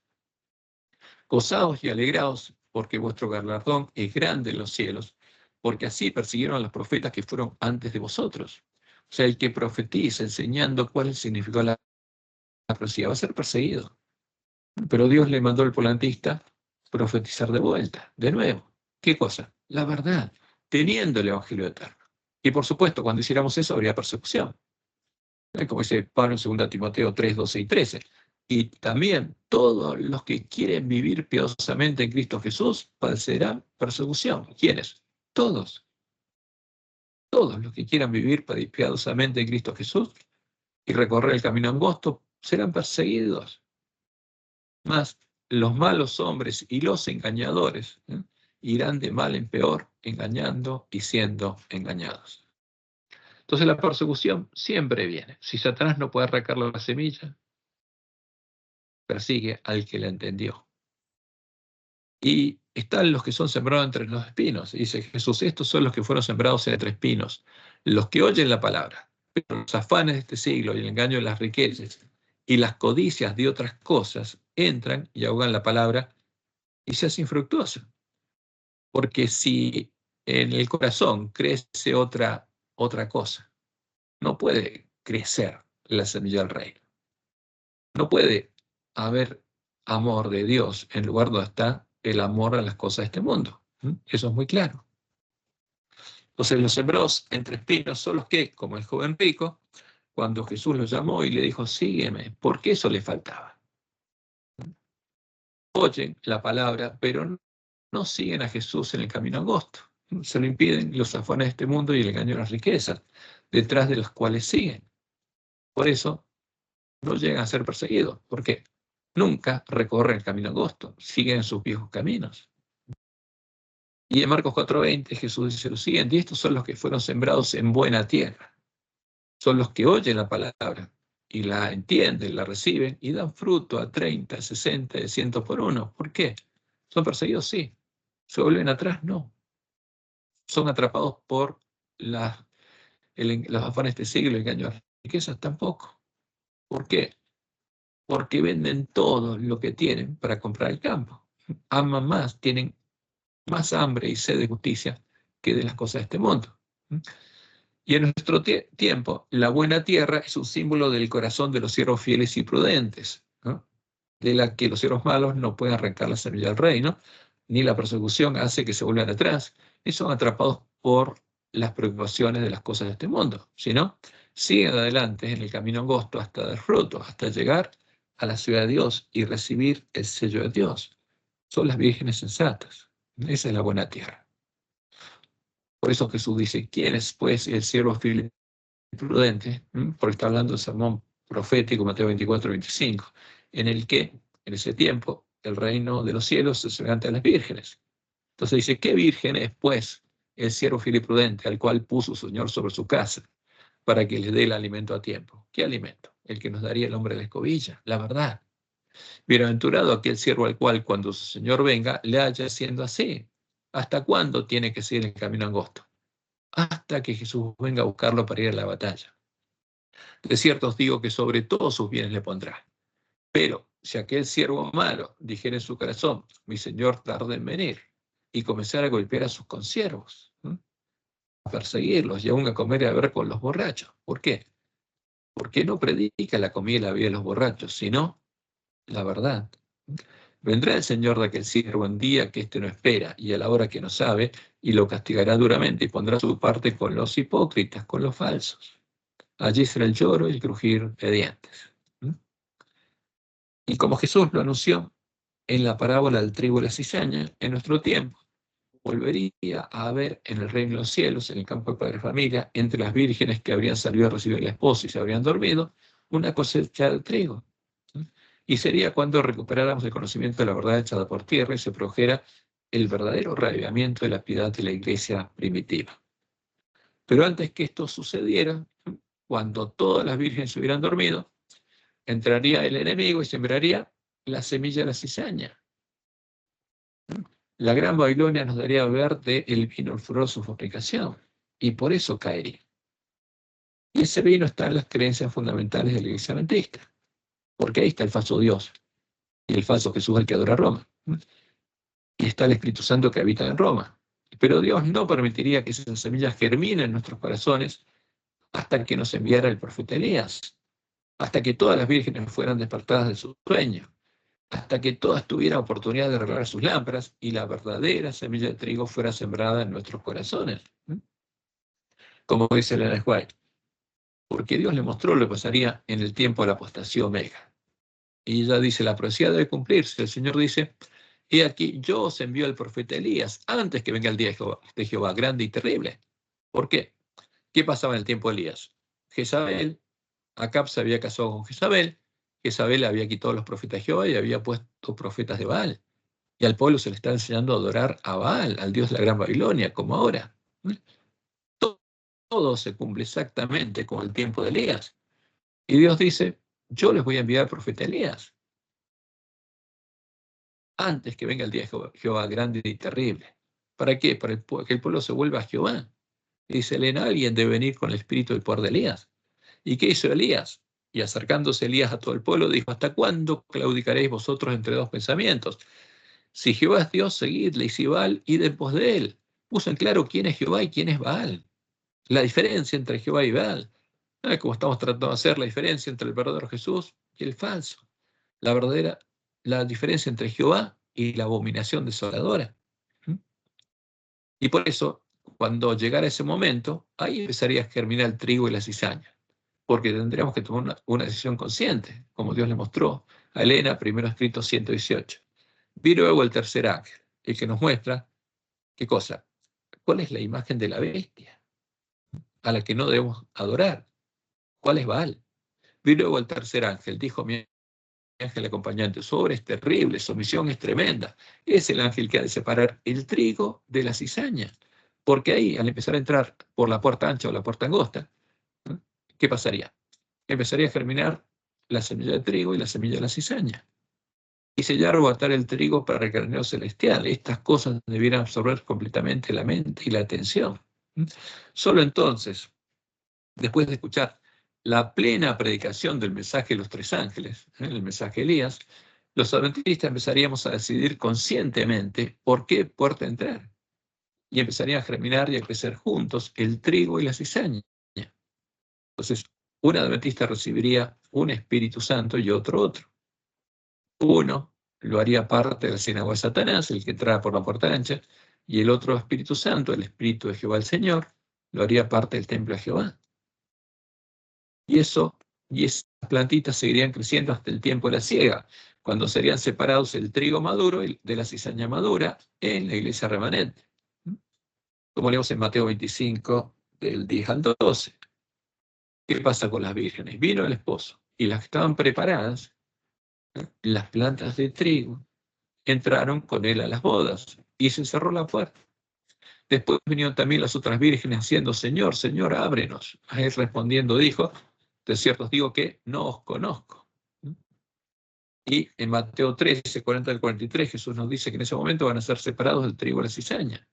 Speaker 1: Gozaos y alegraos, porque vuestro galardón es grande en los cielos, porque así persiguieron a los profetas que fueron antes de vosotros. O sea, el que profetiza enseñando cuál es el significado de la profecía va a ser perseguido. Pero Dios le mandó al volantista profetizar de vuelta, de nuevo. ¿Qué cosa? La verdad, teniendo el Evangelio eterno. Y por supuesto, cuando hiciéramos eso habría persecución. Como dice Pablo en 2 Timoteo 3, 12 y 13. Y también todos los que quieren vivir piadosamente en Cristo Jesús padecerán persecución. ¿Quiénes? Todos. Todos los que quieran vivir piadosamente en Cristo Jesús y recorrer el camino angosto serán perseguidos. Mas los malos hombres y los engañadores irán de mal en peor, engañando y siendo engañados. Entonces la persecución siempre viene. Si Satanás no puede arrancar la semilla, persigue al que la entendió. Y están los que son sembrados entre los espinos. Y dice Jesús, estos son los que fueron sembrados entre espinos, los que oyen la palabra, pero los afanes de este siglo y el engaño de las riquezas y las codicias de otras cosas entran y ahogan la palabra y se hace infructuosa. Porque si en el corazón crece otra cosa, no puede crecer la semilla del reino. No puede haber amor de Dios en lugar donde está el amor a las cosas de este mundo. Eso es muy claro. Entonces los sembrados entre espinos son los que, como el joven rico, cuando Jesús lo llamó y le dijo, sígueme, porque eso le faltaba. Oyen la palabra, pero no siguen a Jesús en el camino angosto. Se lo impiden los afanes de este mundo y el engaño de las riquezas, detrás de los cuales siguen. Por eso no llegan a ser perseguidos, porque nunca recorren el camino angosto, siguen sus viejos caminos. Y en Marcos 4:20 Jesús dice lo siguiente, y estos son los que fueron sembrados en buena tierra. Son los que oyen la palabra y la entienden, la reciben y dan fruto a 30, 60, 100 por uno. ¿Por qué? ¿Son perseguidos? Sí. ¿Se vuelven atrás? No. ¿Son atrapados por los afanes de este siglo, el engaño de las riquezas? Tampoco. ¿Por qué? Porque venden todo lo que tienen para comprar el campo. Aman más, tienen más hambre y sed de justicia que de las cosas de este mundo. Y en nuestro tiempo, la buena tierra es un símbolo del corazón de los siervos fieles y prudentes, ¿no? De la que los siervos malos no pueden arrancar la semilla del reino, ni la persecución hace que se vuelvan atrás, y son atrapados por las preocupaciones de las cosas de este mundo, sino siguen adelante en el camino angosto hasta dar fruto, hasta llegar a la ciudad de Dios y recibir el sello de Dios. Son las vírgenes sensatas. Esa es la buena tierra. Por eso Jesús dice, ¿quién es pues el siervo fiel y prudente? Porque está hablando del sermón profético, Mateo 24:25, en el que, en ese tiempo, el reino de los cielos se semejante a las vírgenes. Entonces dice, ¿qué virgen es pues el siervo fiel y prudente al cual puso su Señor sobre su casa para que les dé el alimento a tiempo? ¿Qué alimento? El que nos daría el hombre de la escobilla, la verdad. Bienaventurado aquel siervo al cual, cuando su Señor venga, le haya siendo así. ¿Hasta cuándo tiene que seguir el camino angosto? Hasta que Jesús venga a buscarlo para ir a la batalla. De cierto os digo que sobre todos sus bienes le pondrá. Pero si aquel siervo malo dijera en su corazón, mi Señor tarda en venir, y comenzara a golpear a sus consiervos, a perseguirlos y aún a comer y a beber con los borrachos. ¿Por qué? Porque no predica la comida y la bebida de los borrachos, sino la verdad. Vendrá el Señor de aquel siervo en día que éste no espera y a la hora que no sabe, y lo castigará duramente y pondrá su parte con los hipócritas, con los falsos. Allí será el lloro y el crujir de dientes. Y como Jesús lo anunció en la parábola del trigo y la cizaña, en nuestro tiempo volvería a haber en el reino de los cielos, en el campo de padre familia, entre las vírgenes que habrían salido a recibir a la esposa y se habrían dormido, una cosecha de trigo. Y sería cuando recuperáramos el conocimiento de la verdad echada por tierra y se produjera el verdadero reavivamiento de la piedad de la iglesia primitiva. Pero antes que esto sucediera, cuando todas las vírgenes se hubieran dormido, entraría el enemigo y sembraría la semilla de la cizaña. La Gran Babilonia nos daría a beber del vino, el furor de su fabricación, y por eso caería. Y ese vino está en las creencias fundamentales de la Iglesia adventista, porque ahí está el falso Dios y el falso Jesús al que adora Roma. Y está el Espíritu Santo que habita en Roma. Pero Dios no permitiría que esas semillas germinen en nuestros corazones hasta que nos enviara el profeta Elías, hasta que todas las vírgenes fueran despertadas de su sueño, hasta que todas tuvieran oportunidad de arreglar sus lámparas y la verdadera semilla de trigo fuera sembrada en nuestros corazones. Como dice Elena White, porque Dios le mostró lo que pasaría en el tiempo de la apostasía omega. Y ella dice, la profecía debe cumplirse. El Señor dice, he aquí, yo os envío al profeta Elías antes que venga el día de Jehová, grande y terrible. ¿Por qué? ¿Qué pasaba en el tiempo de Elías? Jezabel, Acab se había casado con Jezabel, Jezabel había quitado a los profetas de Jehová y había puesto profetas de Baal. Y al pueblo se le está enseñando a adorar a Baal, al dios de la Gran Babilonia, como ahora. Todo se cumple exactamente con el tiempo de Elías. Y Dios dice, yo les voy a enviar al profeta Elías antes que venga el día de Jehová grande y terrible. ¿Para qué? Para que el pueblo se vuelva a Jehová. Y dice Elena, alguien debe venir con el espíritu y poder de Elías. ¿Y qué hizo Elías? Y acercándose Elías a todo el pueblo, dijo, ¿hasta cuándo claudicaréis vosotros entre dos pensamientos? Si Jehová es Dios, seguidle, y si Baal, id en pos de él. Puso en claro quién es Jehová y quién es Baal. La diferencia entre Jehová y Baal. Como estamos tratando de hacer la diferencia entre el verdadero Jesús y el falso. La diferencia entre Jehová y la abominación desoladora. Y por eso, cuando llegara ese momento, ahí empezaría a germinar el trigo y la cizaña. Porque tendríamos que tomar una decisión consciente, como Dios le mostró a Elena, primero escrito 118. Vi luego el tercer ángel, el que nos muestra, ¿qué cosa? ¿Cuál es la imagen de la bestia a la que no debemos adorar? ¿Cuál es Baal? Vi luego el tercer ángel, dijo mi ángel acompañante, su obra es terrible, su misión es tremenda. Es el ángel que ha de separar el trigo de la cizaña. Porque ahí, al empezar a entrar por la puerta ancha o la puerta angosta, ¿qué pasaría? Empezaría a germinar la semilla de trigo y la semilla de la cizaña. Y sellar o atar el trigo para el granero celestial. Estas cosas debieran absorber completamente la mente y la atención. Solo entonces, después de escuchar la plena predicación del mensaje de los tres ángeles, el mensaje de Elías, los adventistas empezaríamos a decidir conscientemente por qué puerta entrar. Y empezarían a germinar y a crecer juntos el trigo y la cizaña. Entonces, un adventista recibiría un Espíritu Santo y otro. Uno lo haría parte de la sinagoga de Satanás, el que entraba por la puerta ancha, y el otro Espíritu Santo, el Espíritu de Jehová el Señor, lo haría parte del templo de Jehová. Y esas plantitas seguirían creciendo hasta el tiempo de la siega, cuando serían separados el trigo maduro de la cizaña madura en la iglesia remanente. Como leemos en Mateo 25, del 10 al 12. ¿Qué pasa con las vírgenes? Vino el esposo, y las que estaban preparadas, las plantas de trigo, entraron con él a las bodas, y se cerró la puerta. Después vinieron también las otras vírgenes diciendo, Señor, Señor, ábrenos. A él respondiendo dijo, de cierto os digo que no os conozco. Y en Mateo 13, 40 al 43, Jesús nos dice que en ese momento van a ser separados del trigo y la cizaña.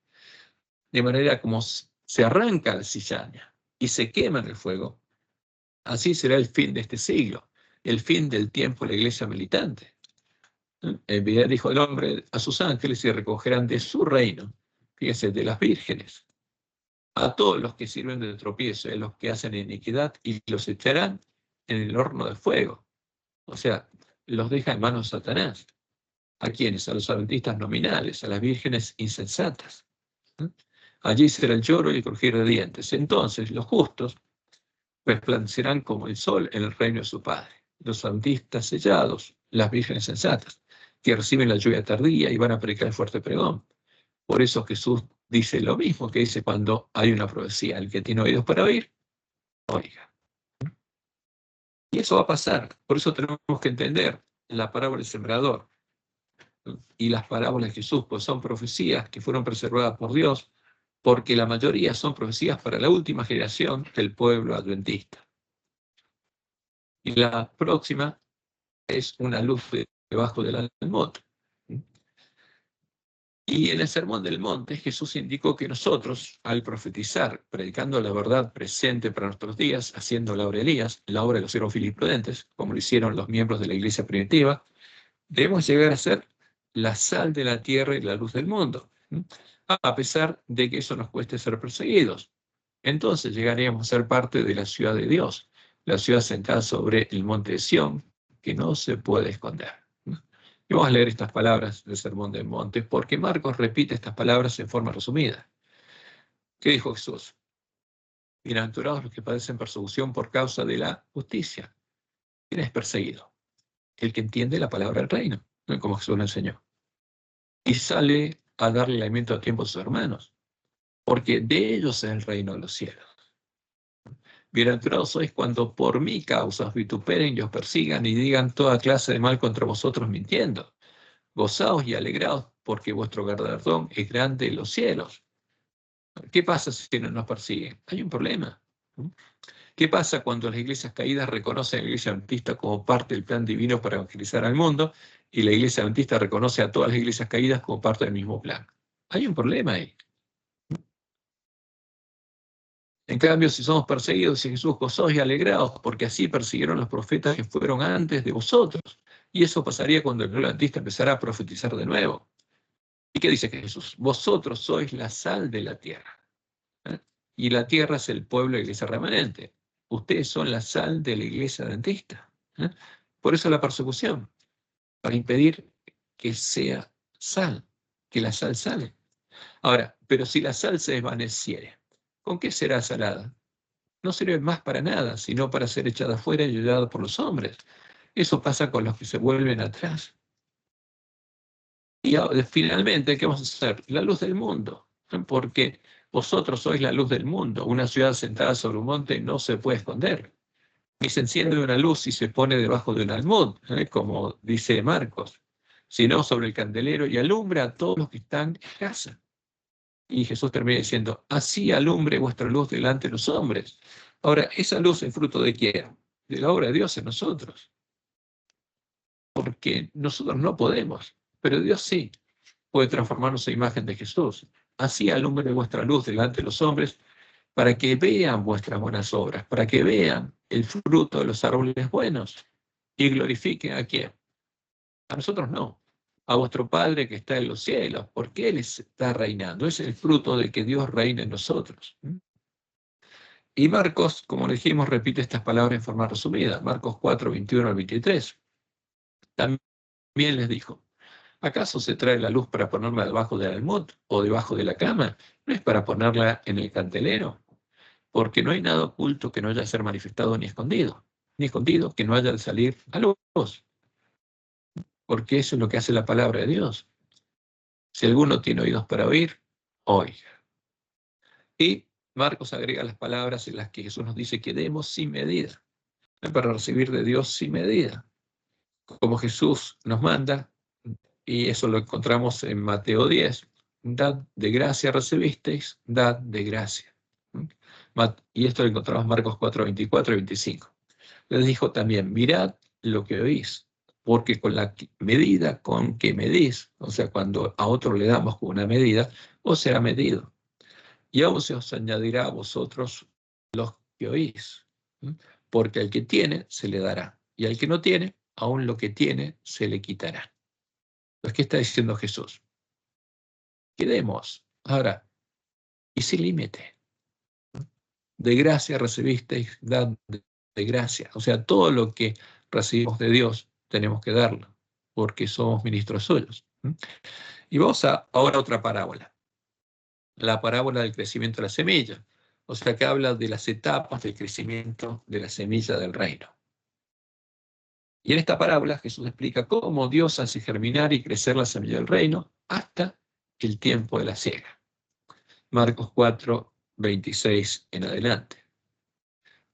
Speaker 1: De manera como se arranca la cizaña y se quema en el fuego, así será el fin de este siglo, el fin del tiempo de la iglesia militante. Enviará, dijo el hombre, a sus ángeles y recogerán de su reino, fíjense, de las vírgenes, a todos los que sirven de tropiezo, a los que hacen iniquidad, y los echarán en el horno de fuego. O sea, los deja en manos de Satanás. ¿A quiénes? A los adventistas nominales, a las vírgenes insensatas. Allí será el lloro y el crujir de dientes. Entonces los justos resplandecerán como el sol en el reino de su Padre. Los adventistas sellados, las vírgenes sensatas, que reciben la lluvia tardía y van a predicar el fuerte pregón. Por eso Jesús dice lo mismo que dice cuando hay una profecía. El que tiene oídos para oír, oiga. Y eso va a pasar. Por eso tenemos que entender la parábola del sembrador y las parábolas de Jesús, pues son profecías que fueron preservadas por Dios, porque la mayoría son profecías para la última generación del pueblo adventista. Y la próxima es una luz debajo del almot. Y en el Sermón del Monte, Jesús indicó que nosotros, al profetizar, predicando la verdad presente para nuestros días, haciendo la obra de Elías, la obra de los siervos fieles y prudentes, como lo hicieron los miembros de la iglesia primitiva, debemos llegar a ser la sal de la tierra y la luz del mundo, a pesar de que eso nos cueste ser perseguidos. Entonces llegaríamos a ser parte de la ciudad de Dios, la ciudad sentada sobre el monte de Sión, que no se puede esconder. Y vamos a leer estas palabras del Sermón del Monte, porque Marcos repite estas palabras en forma resumida. ¿Qué dijo Jesús? Bienaventurados los que padecen persecución por causa de la justicia. ¿Quién es perseguido? El que entiende la palabra del reino, como Jesús lo enseñó. Y sale a darle alimento a tiempo a sus hermanos, porque de ellos es el reino de los cielos. Bienaventurados sois cuando por mi causa os vituperen y os persigan y digan toda clase de mal contra vosotros mintiendo. Gozaos y alegraos, porque vuestro galardón es grande en los cielos. ¿Qué pasa si no nos persiguen? Hay un problema. ¿Qué pasa cuando las iglesias caídas reconocen a la iglesia adventista como parte del plan divino para evangelizar al mundo y la iglesia adventista reconoce a todas las iglesias caídas como parte del mismo plan? Hay un problema ahí. En cambio, si somos perseguidos y Jesús, gozaos y alegraos, porque así persiguieron los profetas que fueron antes de vosotros. Y eso pasaría cuando el pueblo adventista empezara a profetizar de nuevo. ¿Y qué dice Jesús? Vosotros sois la sal de la tierra. Y la tierra es el pueblo de la iglesia remanente. Ustedes son la sal de la iglesia adventista. Por eso la persecución, para impedir que sea sal, que la sal sale. Ahora, pero si la sal se desvaneciere, ¿con qué será salada? No sirve más para nada, sino para ser echada afuera y ayudada por los hombres. Eso pasa con los que se vuelven atrás. Y finalmente, ¿qué vamos a hacer? La luz del mundo. Porque vosotros sois la luz del mundo. Una ciudad sentada sobre un monte no se puede esconder. Ni se enciende una luz y se pone debajo de un almud, como dice Marcos, sino sobre el candelero y alumbra a todos los que están en casa. Y Jesús termina diciendo, así alumbre vuestra luz delante de los hombres. Ahora, esa luz es fruto de quién? De la obra de Dios en nosotros. Porque nosotros no podemos, pero Dios sí puede transformarnos en imagen de Jesús. Así alumbre vuestra luz delante de los hombres para que vean vuestras buenas obras, para que vean el fruto de los árboles buenos y glorifiquen a quién. A nosotros no, a vuestro Padre que está en los cielos, porque Él está reinando. Es el fruto de que Dios reine en nosotros. Y Marcos, como le dijimos, repite estas palabras en forma resumida. Marcos 4, 21 al 23. También les dijo, ¿acaso se trae la luz para ponerla debajo del almud o debajo de la cama? ¿No es para ponerla en el candelero? Porque no hay nada oculto que no haya de ser manifestado ni escondido que no haya de salir a luz. Porque eso es lo que hace la palabra de Dios. Si alguno tiene oídos para oír, oiga. Y Marcos agrega las palabras en las que Jesús nos dice que demos sin medida, para recibir de Dios sin medida, como Jesús nos manda, y eso lo encontramos en Mateo 10. Dad de gracia recibisteis, dad de gracia. Y esto lo encontramos en Marcos 4, 24 y 25. Les dijo también, mirad lo que oís, porque con la medida con que medís, o sea, cuando a otro le damos con una medida, os será medido. Y aún se os añadirá a vosotros los que oís. Porque al que tiene, se le dará. Y al que no tiene, aún lo que tiene, se le quitará. Entonces, ¿qué está diciendo Jesús? Que demos. Ahora, y sin límite. De gracia recibisteis, dad de gracia. O sea, todo lo que recibimos de Dios, tenemos que darlo, porque somos ministros suyos. Y vamos ahora a otra parábola. La parábola del crecimiento de la semilla. O sea, que habla de las etapas del crecimiento de la semilla del reino. Y en esta parábola Jesús explica cómo Dios hace germinar y crecer la semilla del reino hasta el tiempo de la siega. Marcos 4, 26 en adelante.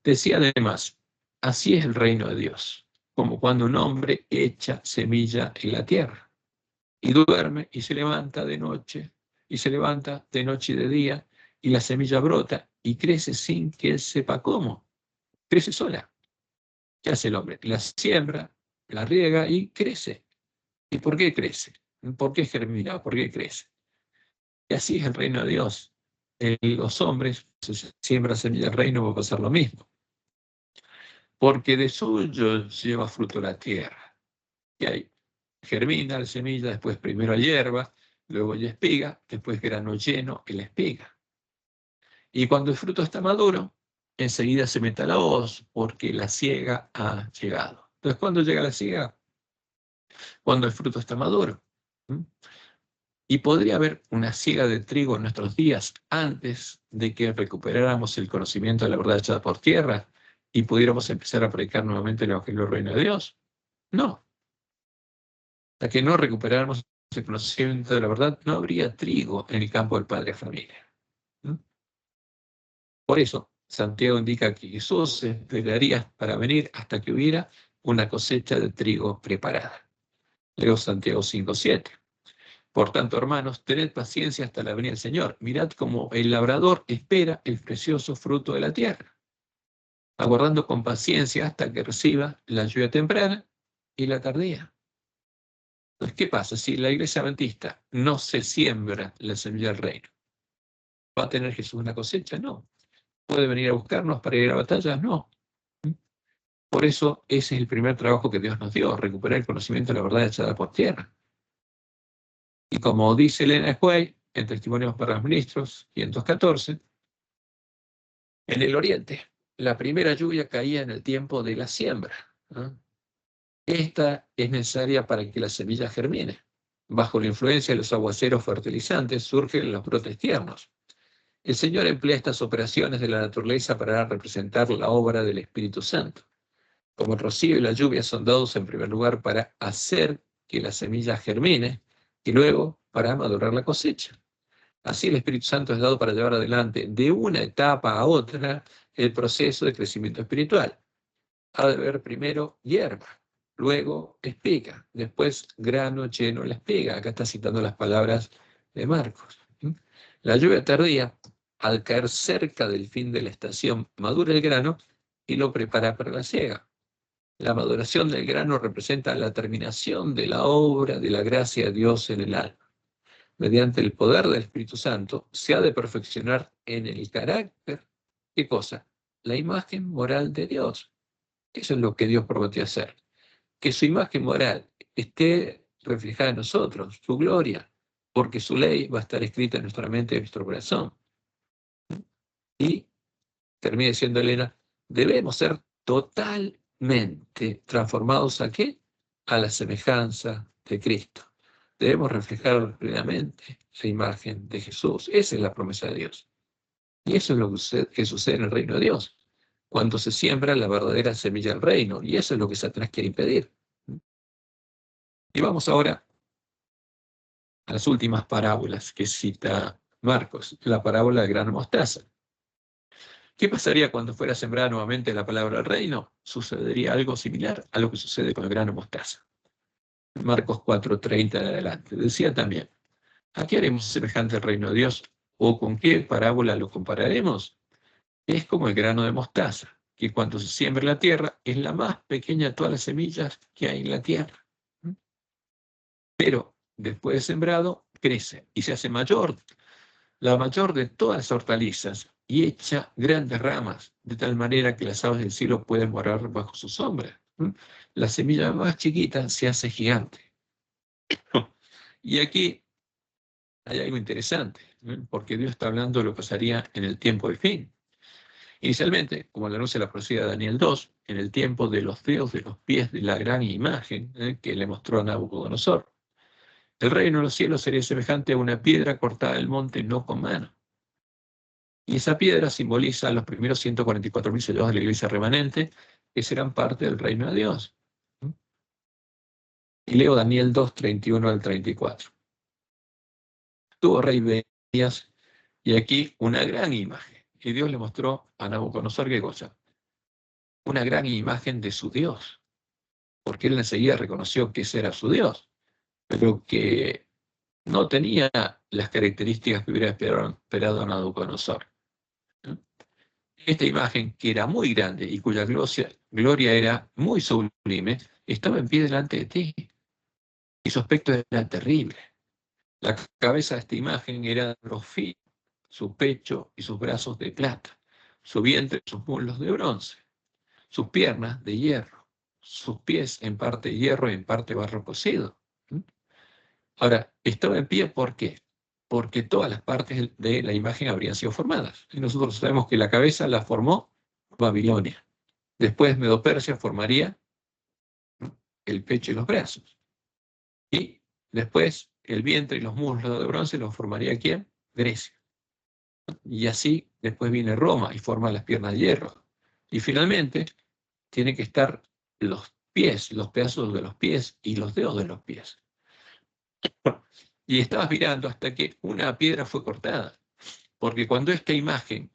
Speaker 1: Decía además, así es el reino de Dios, como cuando un hombre echa semilla en la tierra, y duerme y se levanta de noche, y se levanta de noche y de día, y la semilla brota y crece sin que él sepa cómo. Crece sola. ¿Qué hace el hombre? La siembra, la riega y crece. ¿Y por qué crece? ¿Por qué germina? ¿Por qué crece? Y así es el reino de Dios. Los hombres, si se siembra semilla del reino, va a pasar lo mismo. Porque de suyo lleva fruto la tierra. Y ahí germina la semilla, después primero hierba, luego ya espiga, después grano lleno y la espiga. Y cuando el fruto está maduro, enseguida se mete la hoz, porque la siega ha llegado. Entonces, ¿cuándo llega la siega? Cuando el fruto está maduro. ¿Mm? Y podría haber una siega de trigo en nuestros días antes de que recuperáramos el conocimiento de la verdad echada por tierra y pudiéramos empezar a predicar nuevamente el Evangelio del Reino de Dios. No. Hasta que no recuperáramos el conocimiento de la verdad, no habría trigo en el campo del padre de familia. ¿Mm? Por eso, Santiago indica que Jesús esperaría para venir hasta que hubiera una cosecha de trigo preparada. Leo Santiago 5:7. Por tanto, hermanos, tened paciencia hasta la venida del Señor. Mirad cómo el labrador espera el precioso fruto de la tierra, aguardando con paciencia hasta que reciba la lluvia temprana y la tardía. Entonces, ¿qué pasa? Si la iglesia adventista no se siembra la semilla del reino, ¿va a tener Jesús una cosecha? No. ¿Puede venir a buscarnos para ir a batallas? No. Por eso ese es el primer trabajo que Dios nos dio, recuperar el conocimiento de la verdad echada por tierra. Y como dice Elena White, en Testimonios para los Ministros, 514, en el oriente, la primera lluvia caía en el tiempo de la siembra, ¿no? Esta es necesaria para que la semilla germine. Bajo la influencia de los aguaceros fertilizantes surgen los brotes tiernos. El Señor emplea estas operaciones de la naturaleza para representar la obra del Espíritu Santo. Como el rocío y la lluvia son dados en primer lugar para hacer que la semilla germine y luego para madurar la cosecha. Así el Espíritu Santo es dado para llevar adelante de una etapa a otra el proceso de crecimiento espiritual. Ha de haber primero hierba, luego espiga, después grano lleno la espiga. Acá está citando las palabras de Marcos. La lluvia tardía, al caer cerca del fin de la estación, madura el grano y lo prepara para la siega. La maduración del grano representa la terminación de la obra de la gracia de Dios en el alma. Mediante el poder del Espíritu Santo, se ha de perfeccionar en el carácter, ¿qué cosa? La imagen moral de Dios. Eso es lo que Dios prometió hacer. Que su imagen moral esté reflejada en nosotros, su gloria, porque su ley va a estar escrita en nuestra mente y en nuestro corazón. Y, termina diciendo Elena, debemos ser totalmente transformados ¿a qué? A la semejanza de Cristo. Debemos reflejar plenamente la imagen de Jesús. Esa es la promesa de Dios. Y eso es lo que sucede en el reino de Dios, cuando se siembra la verdadera semilla del reino. Y eso es lo que Satanás quiere impedir. Y vamos ahora a las últimas parábolas que cita Marcos, la parábola del grano mostaza. ¿Qué pasaría cuando fuera sembrada nuevamente la palabra del reino? Sucedería algo similar a lo que sucede con el grano mostaza. Marcos 4:30 en adelante. Decía también, ¿a qué haremos semejante el reino de Dios? ¿O con qué parábola lo compararemos? Es como el grano de mostaza, que cuando se siembra en la tierra es la más pequeña de todas las semillas que hay en la tierra. Pero después de sembrado, crece y se hace mayor, la mayor de todas las hortalizas, y echa grandes ramas, de tal manera que las aves del cielo pueden morar bajo su sombra. La semilla más chiquita se hace gigante. Y aquí hay algo interesante, porque Dios está hablando de lo que pasaría en el tiempo del fin. Inicialmente, como lo anuncia la profecía de Daniel 2, en el tiempo de los dedos de los pies de la gran imagen que le mostró a Nabucodonosor. El reino de los cielos sería semejante a una piedra cortada del monte no con mano. Y esa piedra simboliza a los primeros 144.000 sellados de la iglesia remanente, que serán parte del reino de Dios. Y leo Daniel 2, 31 al 34. Tuvo rey Benias, y aquí una gran imagen. Y Dios le mostró a Nabucodonosor qué cosa. Una gran imagen de su Dios, porque él enseguida reconoció que ese era su Dios, pero que no tenía las características que hubiera esperado Nabucodonosor. Esta imagen, que era muy grande y cuya gloria era muy sublime, estaba en pie delante de ti, y su aspecto era terrible. La cabeza de esta imagen era de oro fino, su pecho y sus brazos de plata, su vientre y sus muslos de bronce, sus piernas de hierro, sus pies en parte hierro y en parte barro cocido. Ahora, estaba en pie, ¿por qué? Porque todas las partes de la imagen habrían sido formadas. Y nosotros sabemos que la cabeza la formó Babilonia. Después Medo-Persia formaría el pecho y los brazos. Y después el vientre y los muslos de bronce los formaría ¿quién? Grecia. Y así después viene Roma y forma las piernas de hierro. Y finalmente tienen que estar los pies, los pedazos de los pies y los dedos de los pies. Y estabas mirando hasta que una piedra fue cortada. Porque cuando esta imagen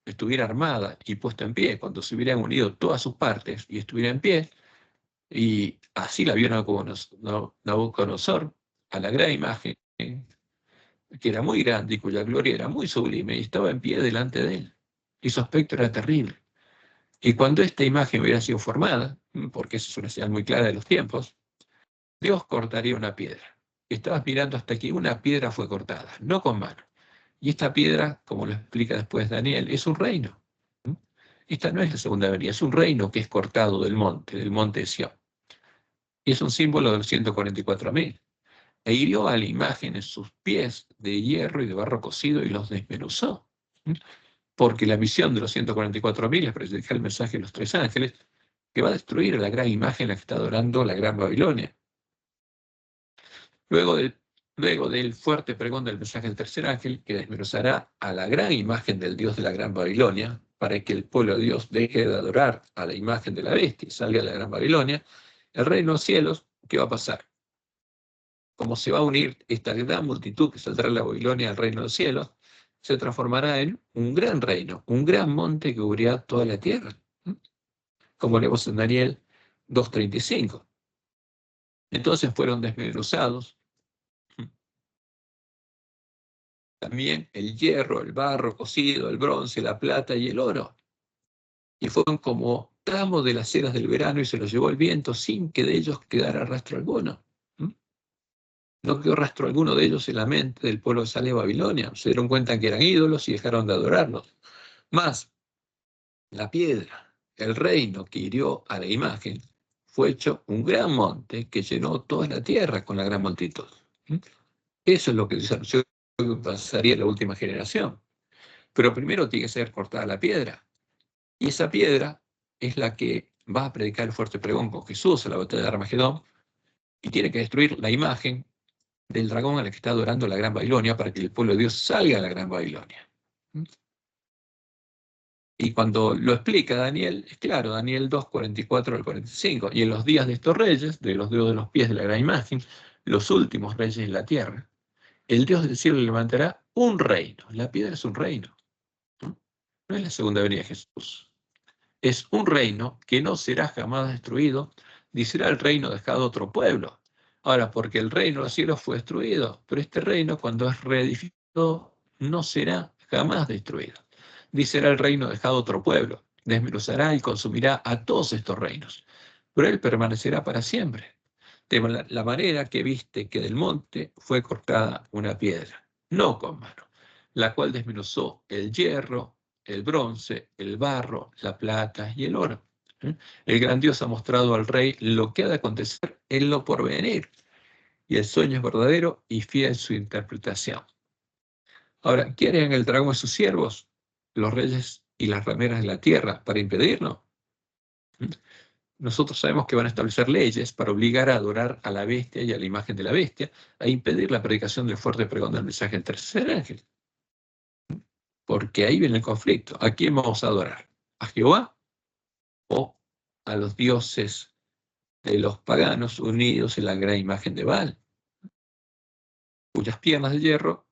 Speaker 1: estuviera armada y puesta en pie, cuando se hubieran unido todas sus partes y estuviera en pie, y así la vio Nabucodonosor, a la gran imagen, que era muy grande y cuya gloria era muy sublime, y estaba en pie delante de él. Y su aspecto era terrible. Y cuando esta imagen hubiera sido formada, porque eso es una señal muy clara de los tiempos, Dios cortaría una piedra. Estabas mirando hasta que una piedra fue cortada, no con mano. Y esta piedra, como lo explica después Daniel, es un reino. Esta no es la segunda venida, es un reino que es cortado del monte de Sión. Y es un símbolo de los 144.000. E hirió a la imagen en sus pies de hierro y de barro cocido y los desmenuzó. Porque la misión de los 144.000 es predicar el mensaje de los tres ángeles, que va a destruir a la gran imagen a la que está adorando la gran Babilonia. Luego del fuerte pregón del mensaje del tercer ángel, que desmenuzará a la gran imagen del Dios de la gran Babilonia, para que el pueblo de Dios deje de adorar a la imagen de la bestia y salga de la gran Babilonia, el reino de los cielos, ¿qué va a pasar? Como se va a unir esta gran multitud que saldrá de la Babilonia al reino de los cielos, se transformará en un gran reino, un gran monte que cubrirá toda la tierra, como leemos en Daniel 2:35. Entonces fueron desmenuzados también el hierro, el barro cocido, el bronce, la plata y el oro. Y fueron como tramos de las eras del verano y se los llevó el viento sin que de ellos quedara rastro alguno. No quedó rastro alguno de ellos en la mente del pueblo que sale de Babilonia. Se dieron cuenta que eran ídolos y dejaron de adorarlos. Más, la piedra, el reino que hirió a la imagen, fue hecho un gran monte que llenó toda la tierra con la gran multitud. Eso es lo que se anunció que pasaría en la última generación. Pero primero tiene que ser cortada la piedra. Y esa piedra es la que va a predicar el fuerte pregón con Jesús en la batalla de Armagedón, y tiene que destruir la imagen del dragón a la que está adorando la Gran Babilonia para que el pueblo de Dios salga a la Gran Babilonia. Y cuando lo explica Daniel, es claro, Daniel 2:44 al 45, y en los días de estos reyes, de los dedos de los pies de la gran imagen, los últimos reyes de la tierra, el Dios del cielo levantará un reino. La piedra es un reino. No es la segunda venida de Jesús. Es un reino que no será jamás destruido, ni será el reino dejado a otro pueblo. Ahora, porque el reino de los cielos fue destruido, pero este reino, cuando es reedificado, no será jamás destruido. Ni será el reino dejado a otro pueblo. Desmenuzará y consumirá a todos estos reinos, pero él permanecerá para siempre. De la manera que viste que del monte fue cortada una piedra, no con mano, la cual desmenuzó el hierro, el bronce, el barro, la plata y el oro. El gran Dios ha mostrado al rey lo que ha de acontecer en lo porvenir, y el sueño es verdadero y fiel su interpretación. Ahora, ¿qué harían el dragón y sus siervos, los reyes y las rameras de la tierra, para impedirlo? Nosotros sabemos que van a establecer leyes para obligar a adorar a la bestia y a la imagen de la bestia, a impedir la predicación del fuerte pregón del mensaje del tercer ángel. Porque ahí viene el conflicto. ¿A quién vamos a adorar? ¿A Jehová o a los dioses de los paganos unidos en la gran imagen de Baal, cuyas piernas de hierro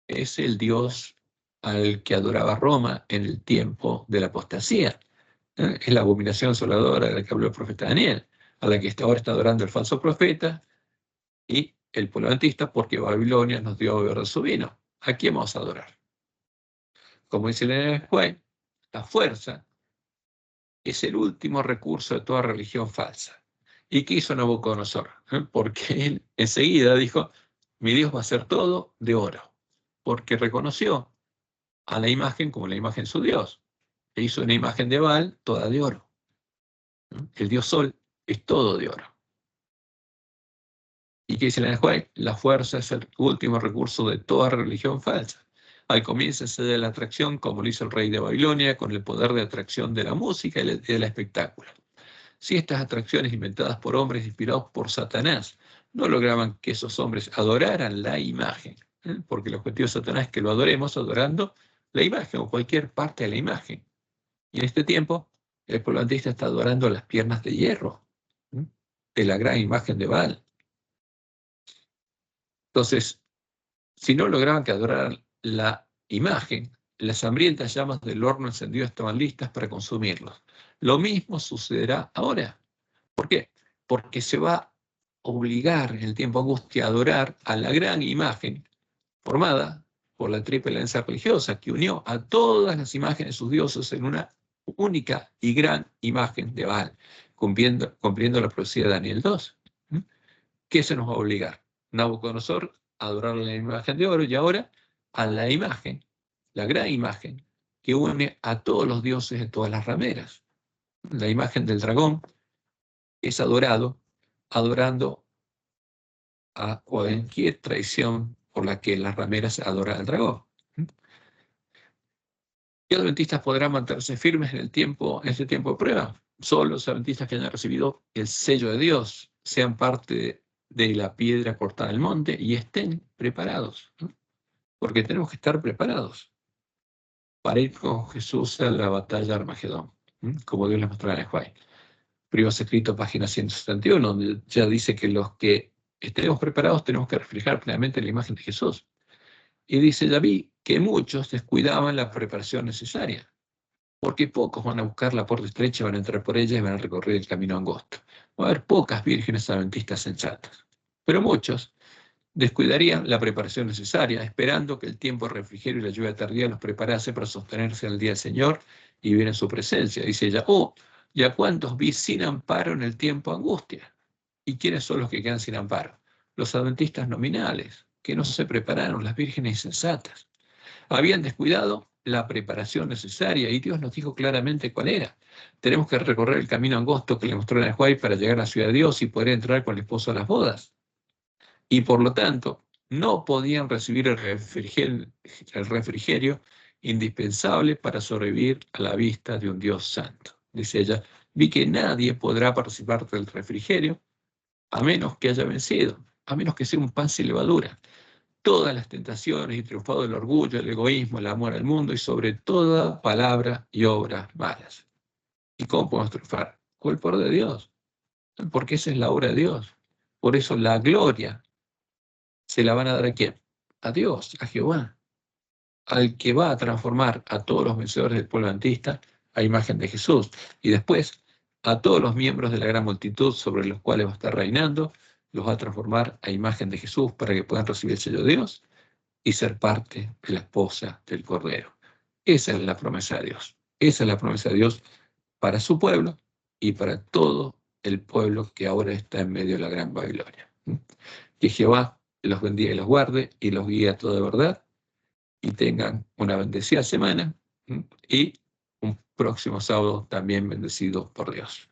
Speaker 1: es el dios al que adoraba Roma en el tiempo de la apostasía? Es la abominación asoladora de la que habló el profeta Daniel, a la que ahora está adorando el falso profeta y el pueblo adventista, porque Babilonia nos dio a beber de su vino. ¿A quién vamos a adorar? Como dice el juez, la fuerza es el último recurso de toda religión falsa. ¿Y qué hizo Nabucodonosor? Porque él enseguida dijo, mi Dios va a ser todo de oro, porque reconoció a la imagen como la imagen de su Dios. E hizo una imagen de Baal toda de oro. El Dios Sol es todo de oro. ¿Y qué dice la White? La fuerza es el último recurso de toda religión falsa. Al comienzo se da la atracción, como lo hizo el rey de Babilonia, con el poder de atracción de la música y del espectáculo. Si estas atracciones inventadas por hombres inspirados por Satanás no lograban que esos hombres adoraran la imagen, porque el objetivo de Satanás es que lo adoremos adorando la imagen o cualquier parte de la imagen. Y en este tiempo, el pueblo antista está adorando las piernas de hierro de la gran imagen de Baal. Entonces, si no lograban que adoraran la imagen, las hambrientas llamas del horno encendido estaban listas para consumirlos. Lo mismo sucederá ahora. ¿Por qué? Porque se va a obligar en el tiempo de angustia a adorar a la gran imagen formada por la triple alianza religiosa que unió a todas las imágenes de sus dioses en una única y gran imagen de Baal, cumpliendo la profecía de Daniel 2. ¿Qué se nos va a obligar? Nabucodonosor a adorar la imagen de oro y ahora a la imagen, la gran imagen, que une a todos los dioses de todas las rameras. La imagen del dragón es adorando a cualquier tradición por la que las rameras adoran al dragón. ¿Y los adventistas podrán mantenerse firmes en este tiempo de prueba? Solo los adventistas que hayan recibido el sello de Dios sean parte de la piedra cortada del monte y estén preparados, porque tenemos que estar preparados para ir con Jesús a la batalla de Armagedón, como Dios les mostró en el Juan. Primeros Escritos, página 171, donde ya dice que los que estemos preparados tenemos que reflejar plenamente la imagen de Jesús. Y dice David que muchos descuidaban la preparación necesaria, porque pocos van a buscar la puerta estrecha, van a entrar por ella y van a recorrer el camino angosto. Va a haber pocas vírgenes adventistas sensatas, pero muchos descuidarían la preparación necesaria, esperando que el tiempo de refrigerio y la lluvia tardía los preparase para sostenerse en el día del Señor y vivir en su presencia. Dice ella, ¿y a cuántos vi sin amparo en el tiempo de angustia? ¿Y quiénes son los que quedan sin amparo? Los adventistas nominales, que no se prepararon, las vírgenes insensatas. Habían descuidado la preparación necesaria y Dios nos dijo claramente cuál era. Tenemos que recorrer el camino angosto que le mostró en el Juárez para llegar a la ciudad de Dios y poder entrar con el esposo a las bodas. Y por lo tanto, no podían recibir el refrigerio indispensable para sobrevivir a la vista de un Dios santo. Dice ella, vi que nadie podrá participar del refrigerio a menos que haya vencido, a menos que sea un pan sin levadura. Todas las tentaciones y triunfado el orgullo, el egoísmo, el amor al mundo y sobre toda palabra y obras malas. ¿Y cómo podemos triunfar? Con el poder de Dios, porque esa es la obra de Dios. Por eso la gloria se la van a dar ¿a quién? A Dios, a Jehová, al que va a transformar a todos los vencedores del pueblo adventista a imagen de Jesús. Y después a todos los miembros de la gran multitud sobre los cuales va a estar reinando, los va a transformar a imagen de Jesús para que puedan recibir el sello de Dios y ser parte de la esposa del Cordero. Esa es la promesa de Dios. Esa es la promesa de Dios para su pueblo y para todo el pueblo que ahora está en medio de la gran Babilonia. Que Jehová los bendiga y los guarde y los guíe a toda verdad y tengan una bendecida semana y un próximo sábado también bendecido por Dios.